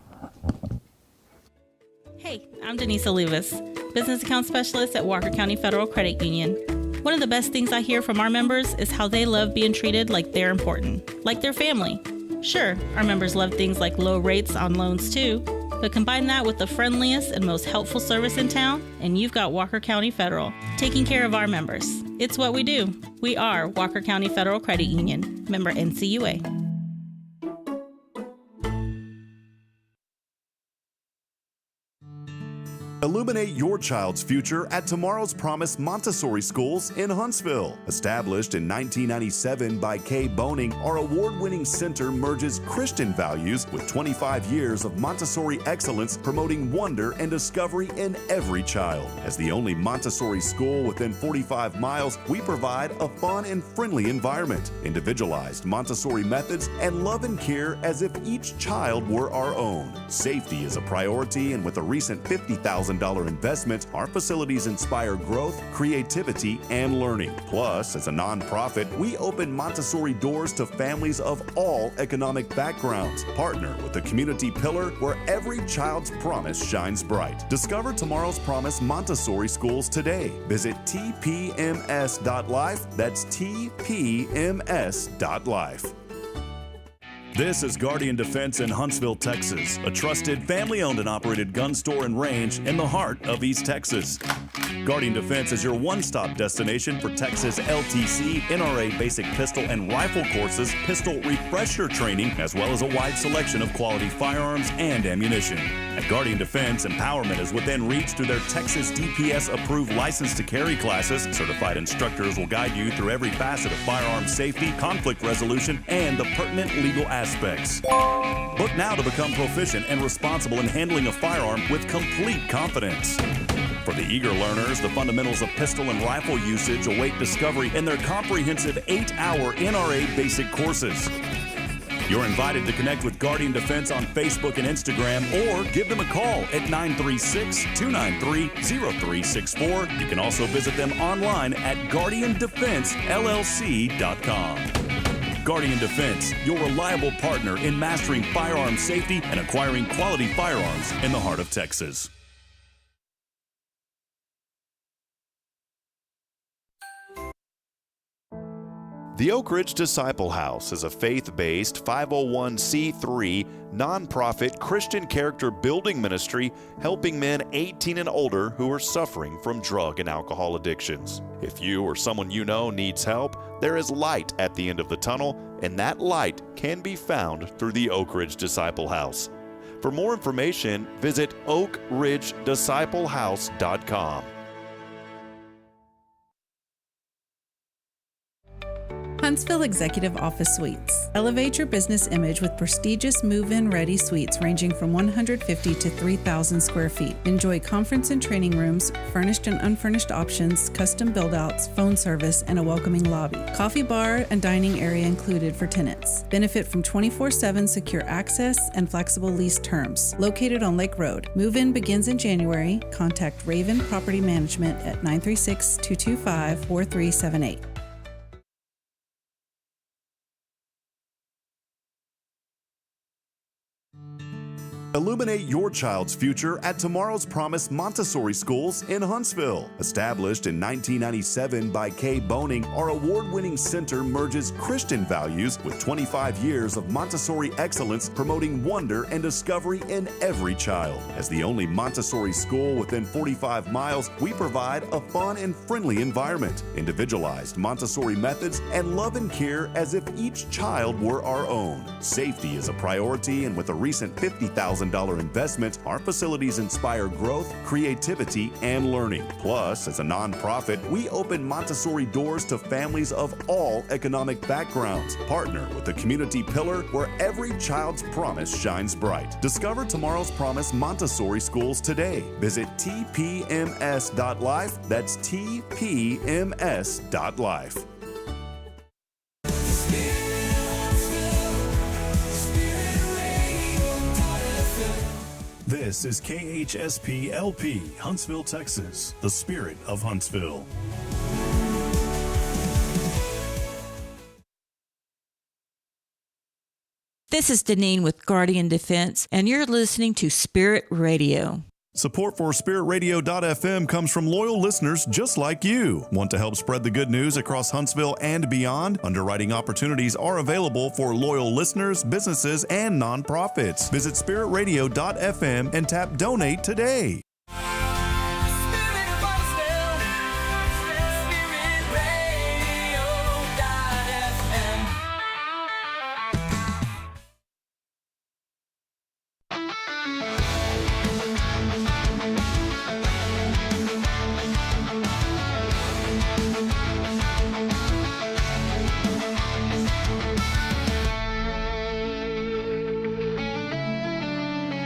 Hey, I'm Denise Olivas, Business Account Specialist at Walker County Federal Credit Union. One of the best things I hear from our members is how they love being treated like they're important, like their family. Sure, our members love things like low rates on loans too, but combine that with the friendliest and most helpful service in town, and you've got Walker County Federal, taking care of our members. It's what we do. We are Walker County Federal Credit Union, member NCUA. Illuminate your child's future at Tomorrow's Promise Montessori Schools in Huntsville. Established in 1997 by Kay Boning, our award-winning center merges Christian values with 25 years of Montessori excellence, promoting wonder and discovery in every child. As the only Montessori school within 45 miles, we provide a fun and friendly environment, individualized Montessori methods, and love and care as if each child were our own. Safety is a priority, and with a recent $50,000 investment, our facilities inspire growth, creativity, and learning. Plus, as a nonprofit, we open Montessori doors to families of all economic backgrounds. Partner with the community pillar where every child's promise shines bright. Discover Tomorrow's Promise Montessori Schools today. Visit tpms.life. That's tpms.life. This is Guardian Defense in Huntsville, Texas, a trusted family-owned and operated gun store and range in the heart of East Texas. Guardian Defense is your one-stop destination for Texas LTC, NRA basic pistol and rifle courses, pistol refresher training, as well as a wide selection of quality firearms and ammunition. At Guardian Defense, empowerment is within reach through their Texas DPS-approved license to carry classes. Certified instructors will guide you through every facet of firearm safety, conflict resolution, and the pertinent legal aspects. Book now to become proficient and responsible in handling a firearm with complete confidence. For the eager learners, the fundamentals of pistol and rifle usage await discovery in their comprehensive 8-hour NRA basic courses. You're invited to connect with Guardian Defense on Facebook and Instagram, or give them a call at 936-293-0364. You can also visit them online at guardiandefensellc.com. Guardian Defense, your reliable partner in mastering firearm safety and acquiring quality firearms in the heart of Texas. The Oak Ridge Disciple House is a faith-based 501c3 nonprofit Christian character building ministry helping men 18 and older who are suffering from drug and alcohol addictions. If you or someone you know needs help, there is light at the end of the tunnel, and that light can be found through the Oak Ridge Disciple House. For more information, visit oakridgedisciplehouse.com. Huntsville Executive Office Suites. Elevate your business image with prestigious move-in ready suites ranging from 150 to 3,000 square feet. Enjoy conference and training rooms, furnished and unfurnished options, custom build-outs, phone service, and a welcoming lobby. Coffee bar and dining area included for tenants. Benefit from 24/7 secure access and flexible lease terms. Located on Lake Road. Move-in begins in January. Contact Raven Property Management at 936-225-4378. Illuminate your child's future at Tomorrow's Promise Montessori Schools in Huntsville. Established in 1997 by Kay Boning, our award-winning center merges Christian values with 25 years of Montessori excellence, promoting wonder and discovery in every child. As the only Montessori school within 45 miles, we provide a fun and friendly environment, individualized Montessori methods, and love and care as if each child were our own. Safety is a priority, and with a recent $50,000 investment, our facilities inspire growth, creativity, and learning. Plus, as a nonprofit, we open Montessori doors to families of all economic backgrounds. Partner with the community pillar where every child's promise shines bright. Discover Tomorrow's Promise Montessori Schools today. Visit tpms.life. That's tpms.life. This is KHSP LP, Huntsville, Texas, the spirit of Huntsville. This is Deneen with Guardian Defense, and you're listening to Spirit Radio. Support for SpiritRadio.fm comes from loyal listeners just like you. Want to help spread the good news across Huntsville and beyond? Underwriting opportunities are available for loyal listeners, businesses, and nonprofits. Visit SpiritRadio.fm and tap Donate today.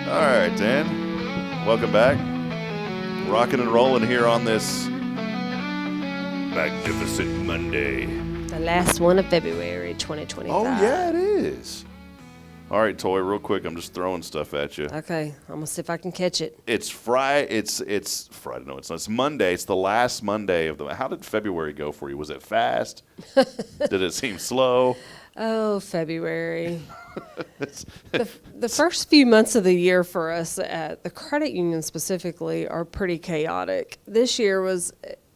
All right, Dan. Welcome back. Rocking and rolling here on this magnificent Monday. The last one of February 2025. Oh, yeah, it is. All right, Toy, real quick. I'm just throwing stuff at you. Okay, I'm going to see if I can catch it. It's Friday. It's Friday. No, it's not. It's Monday. It's the last Monday of the. How did February go for you? Was it fast? Did it seem slow? Oh, February. The first few months of the year for us at the credit union specifically are pretty chaotic. This year was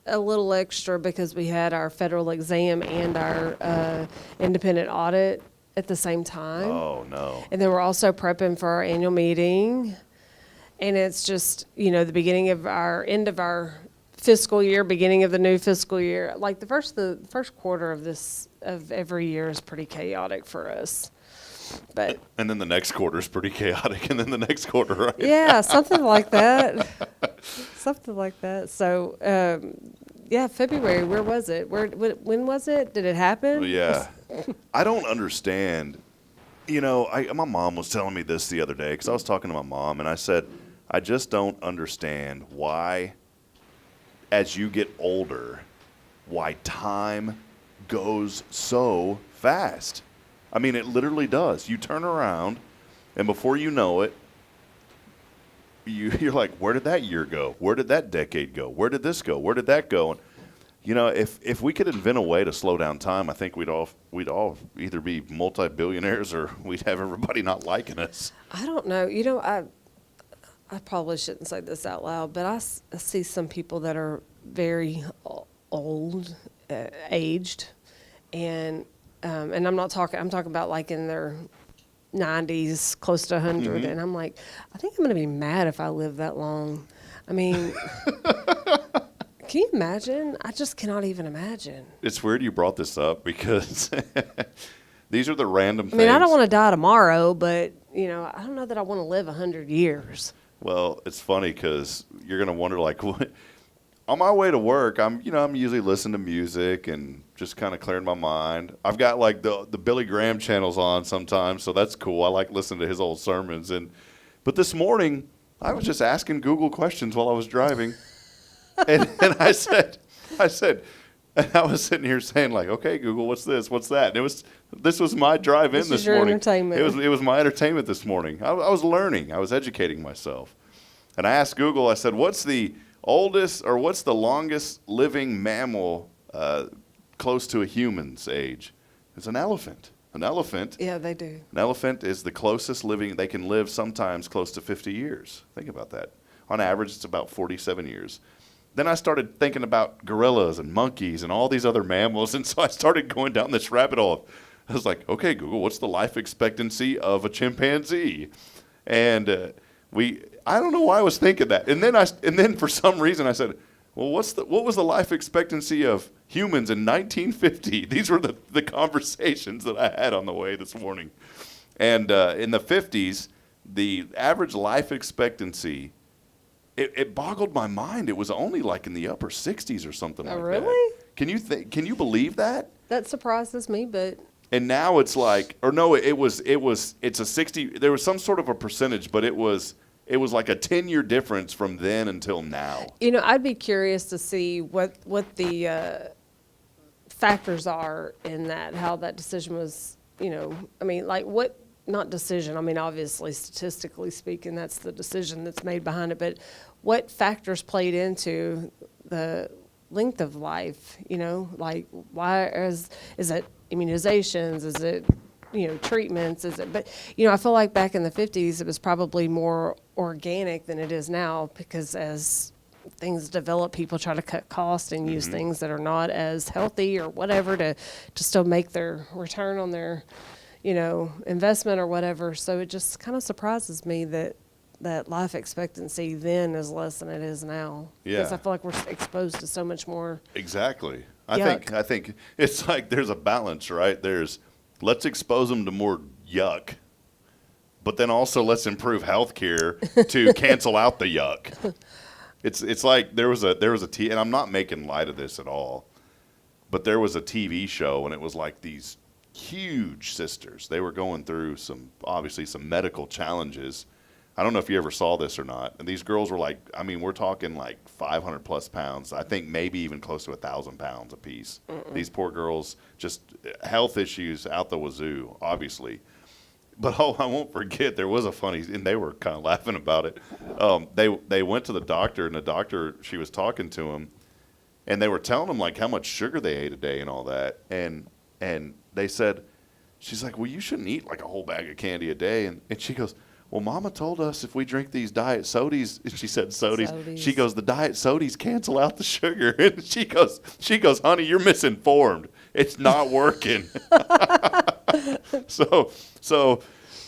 a little extra because we had our federal exam and our independent audit at the same time. Oh, no. And then we're also prepping for our annual meeting. And it's just, the beginning of our end of our fiscal year, beginning of the new fiscal year. Like the first quarter of every year is pretty chaotic for us. But and then the next quarter is pretty chaotic, and then the next quarter, right? Yeah, something like that. Something like that. So, February. Where was it? When was it? Did it happen? Yeah, I don't understand. My mom was telling me this the other day because I was talking to my mom, and I said, I just don't understand why, as you get older, why time goes so fast. I mean, it literally does. You turn around, and before you know it, you're like, where did that year go? Where did that decade go? Where did this go? Where did that go? And if we could invent a way to slow down time, I think we'd all either be multi-billionaires or we'd have everybody not liking us. I don't know. I probably shouldn't say this out loud, but I see some people that are very old, aged, and I'm talking about like in their 90s, close to 100, and I'm like, I think I'm going to be mad if I live that long. I mean, can you imagine? I just cannot even imagine. It's weird you brought this up because these are the random things. I mean, I don't want to die tomorrow, but, I don't know that I want to live 100 years. Well, it's funny because you're going to wonder, like, what? On my way to work, I'm usually listening to music and just kind of clearing my mind. I've got like the Billy Graham channels on sometimes, so that's cool. I like listening to his old sermons. But this morning, I was just asking Google questions while I was driving, and I said, and I was sitting here saying like, okay, Google, what's this? What's that? And this was my drive-in this morning. Entertainment. It was my entertainment this morning. I was learning. I was educating myself, and I asked Google. I said, what's the oldest or what's the longest living mammal close to a human's age? It's an elephant. An elephant. Yeah, they do. An elephant is the closest living. They can live sometimes close to 50 years. Think about that. On average, it's about 47 years. Then I started thinking about gorillas and monkeys and all these other mammals, and so I started going down this rabbit hole. I was like, okay, Google, what's the life expectancy of a chimpanzee? And I don't know why I was thinking that. And then for some reason I said, well, what was the life expectancy of humans in 1950? These were the conversations that I had on the way this morning. And in the 50s, the average life expectancy, it boggled my mind. It was only like in the upper 60s or something like really? that. Can you believe that? That surprises me, but. And now it's like, or no, it's a 60. There was some sort of a percentage, but it was like a 10-year difference from then until now. I'd be curious to see what the factors are in that, how that decision was, not decision. Obviously, statistically speaking, that's the decision that's made behind it, but what factors played into the length of life, why is it immunizations? Is it, treatments? But I feel like back in the 50s, it was probably more organic than it is now, because as things develop, people try to cut costs and use things that are not as healthy or whatever to still make their return on their, investment or whatever. So it just kind of surprises me that life expectancy then is less than it is now. Yeah. Because I feel like we're exposed to so much more. Exactly. I think it's like there's a balance, right? Let's expose them to more yuck, but then also let's improve healthcare to cancel out the yuck. It's like there was and I'm not making light of this at all, but there was a TV show, and it was like these huge sisters. They were going through obviously some medical challenges. I don't know if you ever saw this or not. And these girls were like, we're talking like 500 plus pounds. I think maybe even close to 1,000 pounds apiece. These poor girls, just health issues out the wazoo, obviously. But I won't forget, there was a funny, and they were kind of laughing about it. They went to the doctor, and the doctor, she was talking to him, and they were telling him like how much sugar they ate a day and all that. And they said, she's like, well, you shouldn't eat like a whole bag of candy a day. And she goes, well, Mama told us if we drink these diet sodies, she said sodies. She goes, the diet sodies cancel out the sugar. And she goes, honey, you're misinformed. It's not working. So,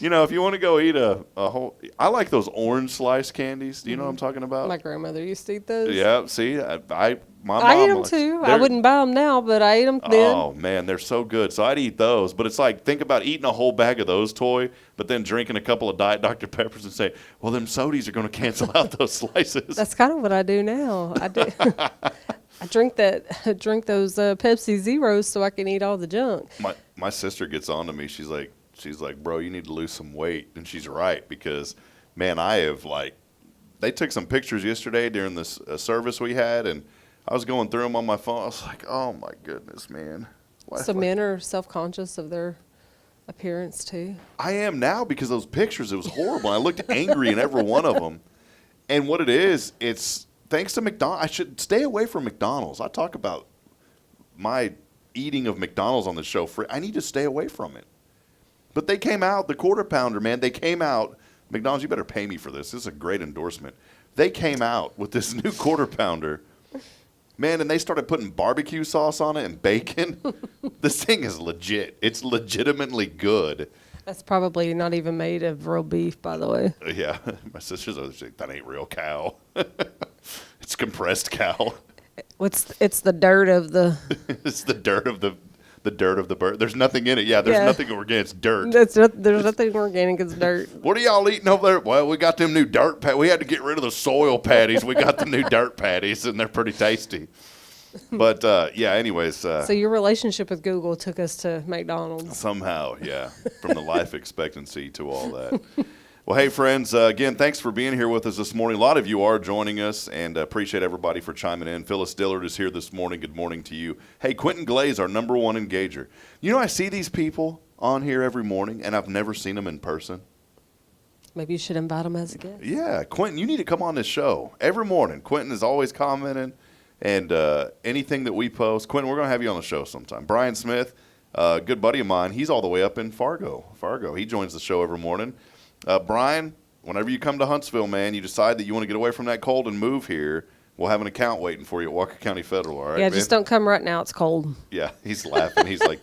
if you want to go eat a whole, I like those orange slice candies. Do you know what I'm talking about? My grandmother used to eat those. Yeah, see, my mom. I eat them too. I wouldn't buy them now, but I ate them then. Oh man, they're so good. So I'd eat those, but it's like, think about eating a whole bag of those toy, but then drinking a couple of Diet Dr. Peppers and say, well, them sodies are going to cancel out those slices. That's kind of what I do now. I do. I drink those Pepsi Zeros so I can eat all the junk. My sister gets on to me. She's like, bro, you need to lose some weight. And she's right, because, man, they took some pictures yesterday during this service we had, and I was going through them on my phone. I was like, oh, my goodness, man. So men are self-conscious of their appearance, too? I am now, because those pictures, it was horrible. I looked angry in every one of them. And what it is, it's thanks to McDonald's. I should stay away from McDonald's. I talk about my eating of McDonald's on the show. I need to stay away from it. But they came out, the Quarter Pounder, man, they came out. McDonald's, you better pay me for this. This is a great endorsement. They came out with this new Quarter Pounder, man, and they started putting barbecue sauce on it and bacon. This thing is legit. It's legitimately good. That's probably not even made of real beef, by the way. Yeah, my sister's always like, that ain't real cow. It's compressed cow. It's the dirt of the. It's the dirt of the bird. There's nothing in it. Yeah, there's nothing organic. It's dirt. There's nothing organic. It's dirt. What are y'all eating over there? Well, we got them new dirt patties. We had to get rid of the soil patties. We got the new dirt patties, and they're pretty tasty. But, yeah, anyways. So your relationship with Google took us to McDonald's. Somehow, yeah, from the life expectancy to all that. Well, hey, friends, again, thanks for being here with us this morning. A lot of you are joining us, and appreciate everybody for chiming in. Phyllis Dillard is here this morning. Good morning to you. Hey, Quentin Glaze, our number one engager. You know, I see these people on here every morning, and I've never seen them in person. Maybe you should invite them as a guest. Yeah, Quentin, you need to come on this show every morning. Quentin is always commenting, and anything that we post. Quentin, we're going to have you on the show sometime. Brian Smith, A good buddy of mine, he's all the way up in Fargo. He joins the show every morning. Brian, whenever you come to Huntsville, man, you decide that you want to get away from that cold and move here, we'll have an account waiting for you at Walker County Federal, all right, Yeah, man? just don't come right now. It's cold. Yeah, he's laughing. He's like,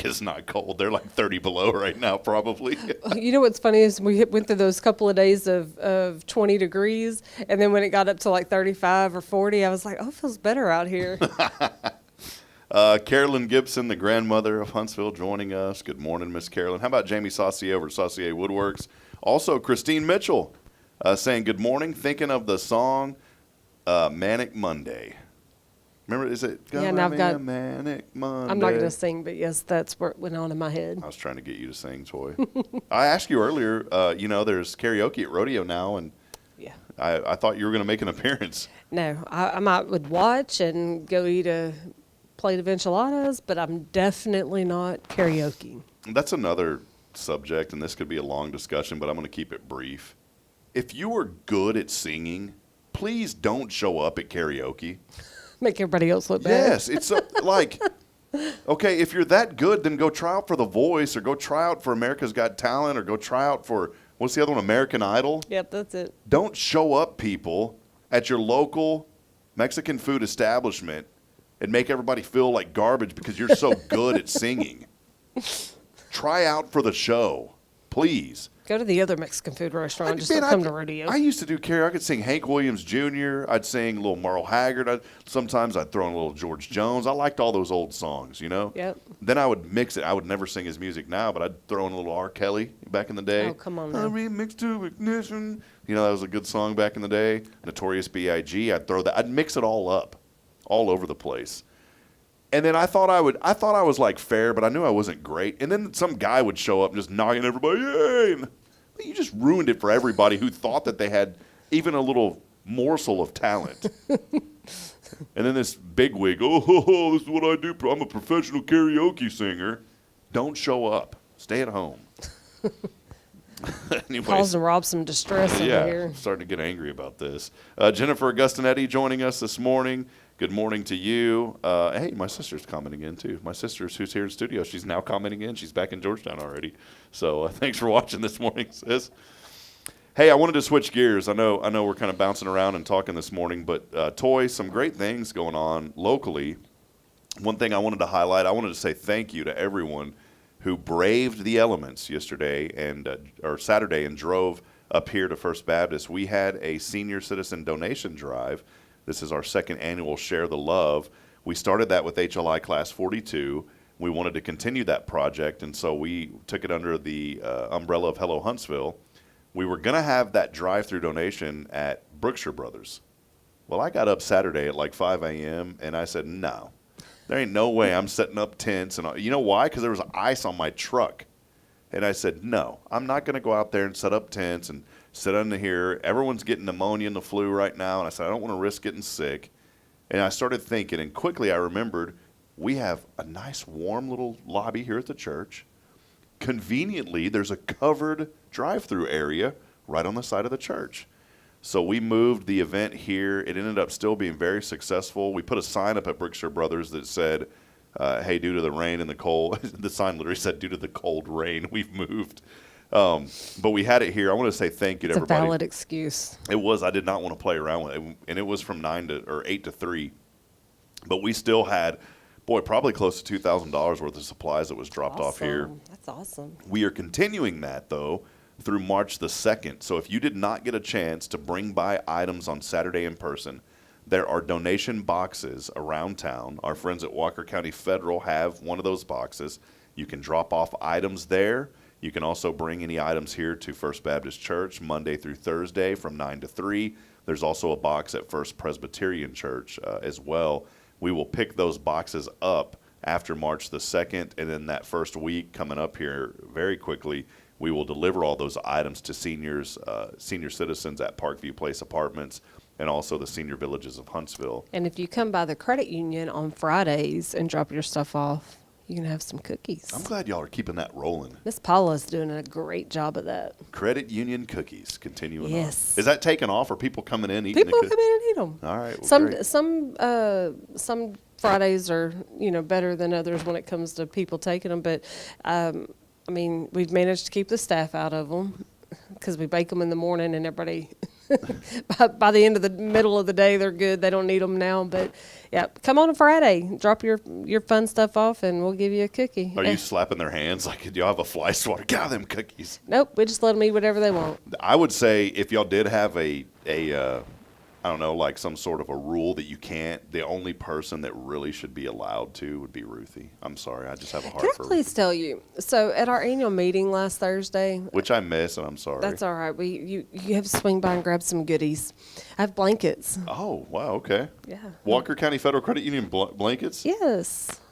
it's not cold. They're like 30 below right now, probably. You know what's funny is we went through those couple of days of 20 degrees, and then when it got up to like 35 or 40, I was like, oh, it feels better out here. Carolyn Gibson, the grandmother of Huntsville, joining us. Good morning, Miss Carolyn. How about Jamie Saucier over at Saucier Woodworks? Also, Christine Mitchell saying good morning, thinking of the song Manic Monday. Remember, is it Yeah, and I've got- a Manic Monday? I'm not going to sing, but yes, that's what went on in my head. I was trying to get you to sing, Toy. I asked you earlier, there's karaoke at Rodeo now, and Yeah. I thought you were going to make an appearance. No, I would watch and go eat a plate of enchiladas, but I'm definitely not karaoke. That's another subject, and this could be a long discussion, but I'm going to keep it brief. If you are good at singing, please don't show up at karaoke. Make everybody else look bad. Yes, it's okay, if you're that good, then go try out for The Voice, or go try out for America's Got Talent, or go try out for, what's the other one, American Idol? Yep, that's it. Don't show up, people, at your local Mexican food establishment and make everybody feel like garbage because you're so good at singing. Try out for the show, please. Go to the other Mexican food restaurant. Just Man, don't come to rodeo. I used to do karaoke. I could sing Hank Williams Jr. I'd sing a little Merle Haggard. Sometimes I'd throw in a little George Jones. I liked all those old songs, you know? Yep. Then I would mix it. I would never sing his music now, but I'd throw in a little R. Kelly back in the day. Oh, come on I now. remix to ignition. You know, that was a good song back in the day. Notorious B.I.G. I'd throw that. I'd mix it all up, all over the place. And then I thought I was like fair, but I knew I wasn't great. And then some guy would show up and just knocking everybody, yay! And you just ruined it for everybody who thought that they had even a little morsel of talent. And then this bigwig, this is what I do. I'm a professional karaoke singer. Don't show up. Stay at home. Anyways, Causing Rob some distress over here. I'm starting to get angry about this. Jennifer Augustinetti joining us this morning. Good morning to you. Hey, my sister's commenting in, too. My sister's who's here in studio, she's now commenting in. She's back in Georgetown already. So thanks for watching this morning, sis. Hey, I wanted to switch gears. I know we're kind of bouncing around and talking this morning, but Toy, some great things going on locally. One thing I wanted to highlight, I wanted to say thank you to everyone who braved the elements yesterday or Saturday and drove up here to First Baptist. We had a senior citizen donation drive. This is our second annual Share the Love. We started that with HLI Class 42. We wanted to continue that project, and so we took it under the umbrella of Hello Huntsville. We were going to have that drive-through donation at Brookshire Brothers. Well, I got up Saturday at like 5 a.m., and I said, no, there ain't no way I'm setting up tents. And you know why? Because there was ice on my truck. And I said, no, I'm not going to go out there and set up tents and sit under here. Everyone's getting pneumonia and the flu right now. And I said, I don't want to risk getting sick. And I started thinking, and quickly I remembered, we have a nice warm little lobby here at the church. Conveniently, there's a covered drive-through area right on the side of the church. So we moved the event here. It ended up still being very successful. We put a sign up at Brookshire Brothers that said, hey, due to the rain and the cold, the sign literally said, due to the cold rain, we've moved. But we had it here. I want to say thank you to everybody. It's a valid excuse. It was. I did not want to play around with it. And it was from 8 to 3. But we still had, probably close to $2,000 worth of supplies that was dropped off here. That's awesome. We are continuing that, though, through March the 2nd. So if you did not get a chance to bring by items on Saturday in person, there are donation boxes around town. Our friends at Walker County Federal have one of those boxes. You can drop off items there. You can also bring any items here to First Baptist Church Monday through Thursday from 9 to 3. There's also a box at First Presbyterian Church as well. We will pick those boxes up after March the 2nd, and then that first week coming up here very quickly, we will deliver all those items to senior citizens at Parkview Place Apartments and also the senior villages of Huntsville. And if you come by the credit union on Fridays and drop your stuff off, you can have some cookies. I'm glad y'all are keeping that rolling. Miss Paula's doing a great job of that. Credit union cookies continuing Yes. on. Is that taking off? Or people coming in eating People the come in and eat them. All right. Well, Some Fridays are better than others when it comes to people taking them, but I mean, we've managed to keep the staff out of them because we bake them in the morning and everybody. by the end of the middle of the day, they're good. They don't need them now, but yeah, come on a Friday, drop your fun stuff off, and we'll give you a cookie. Are you slapping their hands like, do y'all have a fly swatter? Get out of them cookies. Nope, we just let them eat whatever they want. I would say if y'all did have a I don't know, like some sort of a rule that you can't, the only person that really should be allowed to would be Ruthie. I'm sorry, I just have a heart Can for I please tell you? So at our annual meeting last Thursday, which I miss, and I'm sorry. That's all right. You have to swing by and grab some goodies. I have blankets. Oh, wow, okay. Yeah. Walker County Federal Credit Union blankets? Yes.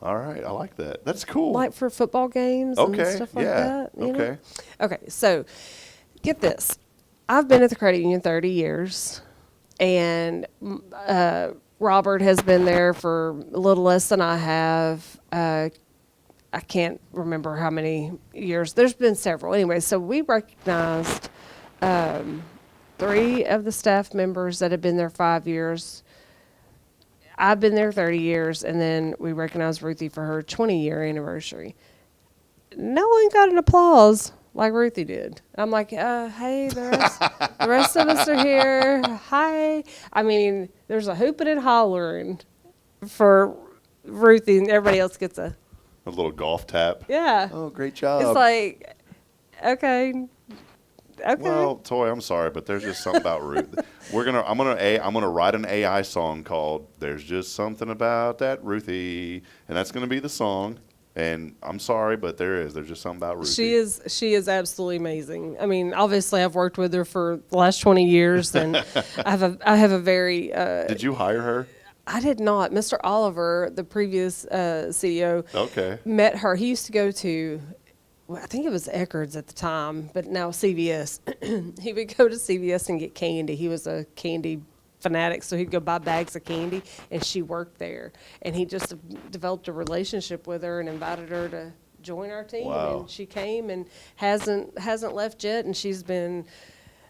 All right, I like that. That's cool. Like for football games and stuff like that. You know? Okay, so get this. I've been at the credit union 30 years, and Robert has been there for a little less than I have. I can't remember how many years. There's been several. Anyway, so we recognized 3 of the staff members that have been there 5 years. I've been there 30 years, and then we recognized Ruthie for her 20-year anniversary. No one got an applause like Ruthie did. I'm like, hey, the rest of us are here. Hi. I mean, there's a hooping and hollering for Ruthie, and everybody else gets a little golf tap. Yeah. Oh, great job. It's like, okay. Well, Toy, I'm sorry, but there's just something about Ruth. I'm gonna write an AI song called "There's Just Something About That Ruthie," and that's gonna be the song. And I'm sorry, but there's just something about Ruthie. She is absolutely amazing. I mean, obviously, I've worked with her for the last 20 years, and I have a very. Did you hire her? I did not. Mr. Oliver, the previous CEO, met her. He used to go to, I think it was Eckerd's at the time, but now CVS. He would go to CVS and get candy. He was a candy fanatic, so he'd go buy bags of candy, and she worked there. And he just developed a relationship with her and invited her to join our team. Wow. And she came and hasn't left yet, and she's been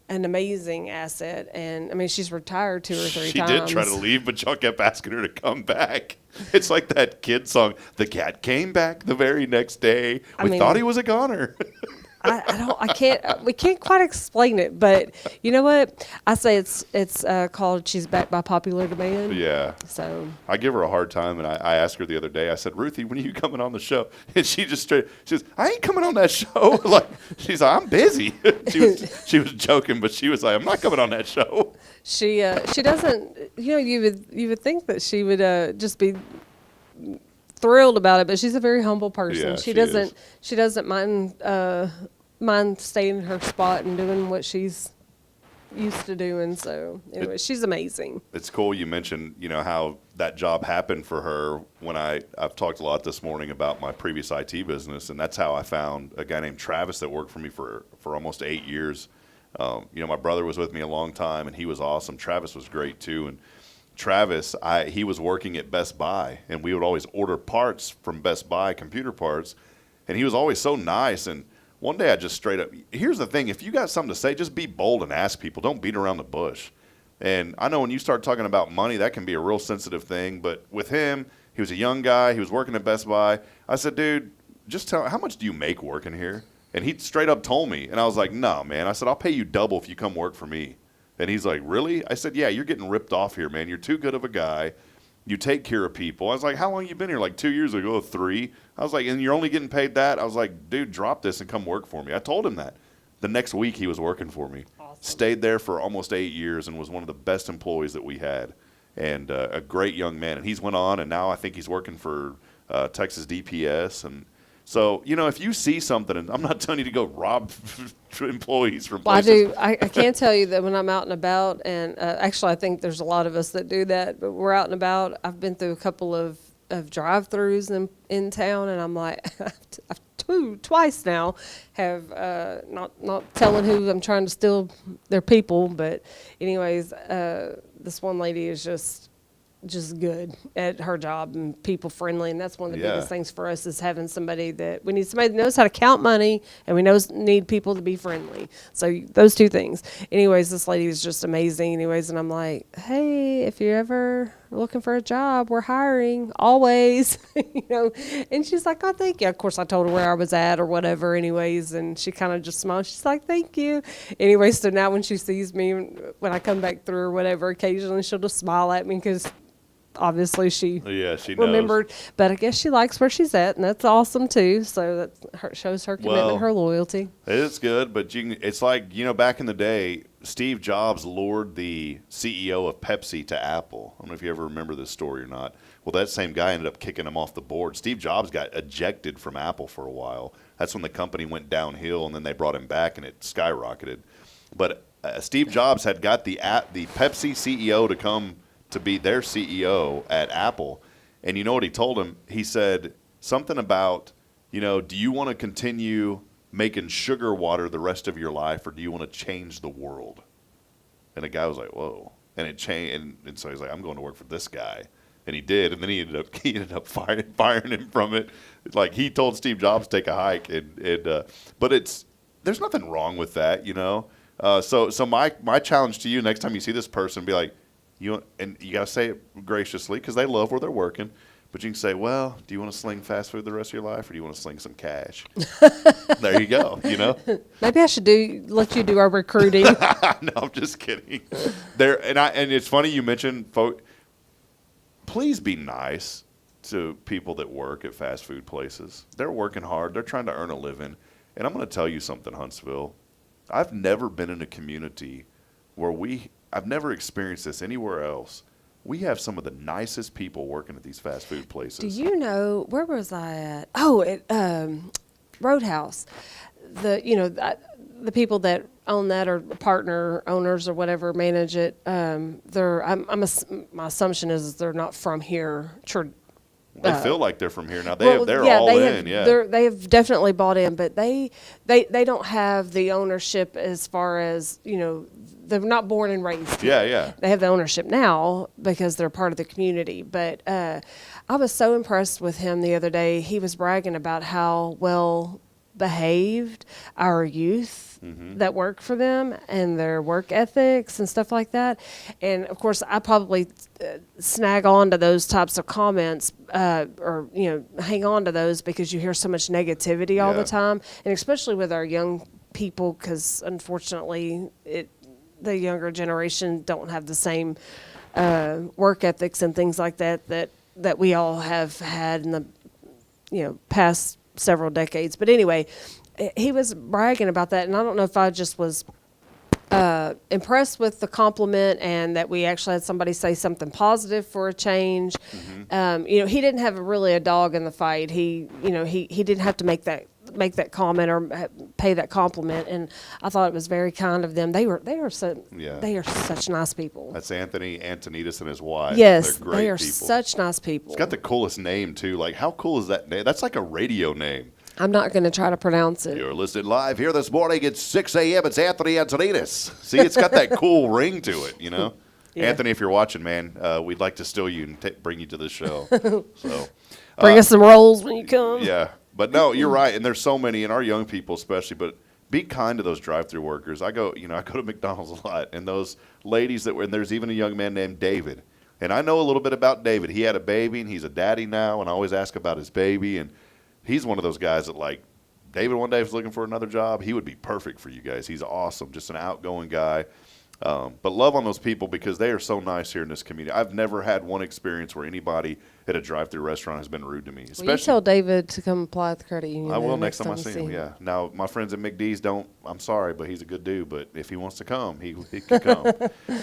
an amazing asset. And I mean, she's retired 2 or 3 times. She did try to leave, but y'all kept asking her to come back. It's like that kid song, "The cat came back the very next day. We thought he was a goner." We can't quite explain it, but you know what? I say it's called "She's Back" by popular demand. Yeah. So I give her a hard time, and I asked her the other day. I said, "Ruthie, when are you coming on the show?" And she says, "I ain't coming on that show." Like she's like, "I'm busy." she was joking, but she was like, "I'm not coming on that show." She doesn't. You would think that she would just be thrilled about it, but she's a very humble person. Yeah, she doesn't mind staying in her spot and doing what she's used to doing. So anyway, she's amazing. It's cool you mentioned, how that job happened for her. When I've talked a lot this morning about my previous IT business, and that's how I found a guy named Travis that worked for me for almost 8 years. My brother was with me a long time, and he was awesome. Travis was great too, and Travis, he was working at Best Buy, and we would always order parts from Best Buy, computer parts, and he was always so nice. And one day I just straight up, here's the thing, if you got something to say, just be bold and ask people. Don't beat around the bush. And I know when you start talking about money, that can be a real sensitive thing, but with him, he was a young guy, he was working at Best Buy. I said, "Dude, just tell, how much do you make working here?" And he straight up told me, and I was like, "No, man." I said, "I'll pay you double if you come work for me." And he's like, "Really?" I said, "Yeah, you're getting ripped off here, man. You're too good of a guy. You take care of people." I was like, "How long you been here?" Like 2 years ago, 3. I was like, "And you're only getting paid that?" I was like, "Dude, drop this and come work for me." I told him that. The next week he was working for me. Awesome. Stayed there for almost 8 years and was one of the best employees that we had. And a great young man. And he's went on, and now I think he's working for Texas DPS. And so, if you see something, and I'm not telling you to go rob employees from places. Well, I can tell you that when I'm out and about, and actually I think there's a lot of us that do that, but we're out and about. I've been through a couple of drive-throughs in town, and I'm like, I've twice now have not telling who I'm trying to steal their people, but anyways, this one lady is just just good at her job and people friendly, and that's one of the biggest things for us is having somebody that we need somebody that knows how to count money, and we need people to be friendly. So those two things. Anyways, this lady is just amazing. Anyways, and I'm like, hey, if you're ever looking for a job, we're hiring always, And she's like, oh, thank you. Of course, I told her where I was at or whatever. Anyways, and she kind of just smiled. She's like, thank you. Anyway, so now when she sees me when I come back through or whatever, occasionally she'll just smile at me because obviously she remembered, but I guess she likes where she's at, and that's awesome too. So that shows her commitment, her loyalty. It is good, but it's like, back in the day, Steve Jobs lured the CEO of Pepsi to Apple. I don't know if you ever remember this story or not. Well, that same guy ended up kicking him off the board. Steve Jobs got ejected from Apple for a while. That's when the company went downhill, and then they brought him back, and it skyrocketed. But Steve Jobs had got the Pepsi CEO to come to be their CEO at Apple. And you know what he told him? He said something about, do you want to continue making sugar water the rest of your life, or do you want to change the world? And the guy was like, whoa. And it changed. And so he's like, I'm going to work for this guy. And he did. And then he ended up firing him from it. Like, he told Steve Jobs to take a hike. But there's nothing wrong with that, So my challenge to you, next time you see this person, be like, and you got to say it graciously because they love where they're working. But you can say, well, do you want to sling fast food the rest of your life, or do you want to sling some cash? There you go, Maybe I should let you do our recruiting. No, I'm just kidding. And it's funny you mentioned, please be nice to people that work at fast food places. They're working hard. They're trying to earn a living. And I'm going to tell you something, Huntsville. I've never been in a community where I've never experienced this anywhere else. We have some of the nicest people working at these fast food places. Do you know, where was I at? Oh, at Roadhouse. The people that own that or partner owners or whatever manage it. My assumption is they're not from here. They feel like they're from here now. They're all in. They have definitely bought in, but they don't have the ownership as far as they're not born and raised here. Yeah. They have the ownership now because they're part of the community. But I was so impressed with him the other day. He was bragging about how well behaved our youth that work for them and their work ethics and stuff like that. And of course, I probably snag on to those types of comments or hang on to those because you hear so much negativity all the time, and especially with our young people, because unfortunately the younger generation don't have the same work ethics and things like that we all have had in the past several decades. But anyway, he was bragging about that, and I don't know if I just was impressed with the compliment and that we actually had somebody say something positive for a change. He didn't have really a dog in the fight. He didn't have to make that comment or pay that compliment, and I thought it was very kind of them. They are such nice people. That's Anthony Antonides and his wife. Yes, they're great they are people. such nice people. It's got the coolest name too. Like, how cool is that name? That's like a radio name. I'm not going to try to pronounce it. You're listening live here this morning at 6 a.m. It's Anthony Antonides. See, it's got that cool ring to it, Yeah. Anthony, if you're watching, man, we'd like to steal you and bring you to this show. So, bring us some rolls when you come. Yeah. But no, you're right, and there's so many, and our young people especially, but be kind to those drive-through workers. I go to McDonald's a lot, and those ladies and there's even a young man named David, and I know a little bit about David. He had a baby, and he's a daddy now, and I always ask about his baby, and he's one of those guys that, like, David one day was looking for another job. He would be perfect for you guys. He's awesome, just an outgoing guy. But love on those people because they are so nice here in this community. I've never had one experience where anybody at a drive-through restaurant has been rude to me. Well, you tell David to come apply at the credit union. I will next time I see him, yeah. Now, my friends at McDee's I'm sorry, but he's a good dude. But if he wants to come, he can come.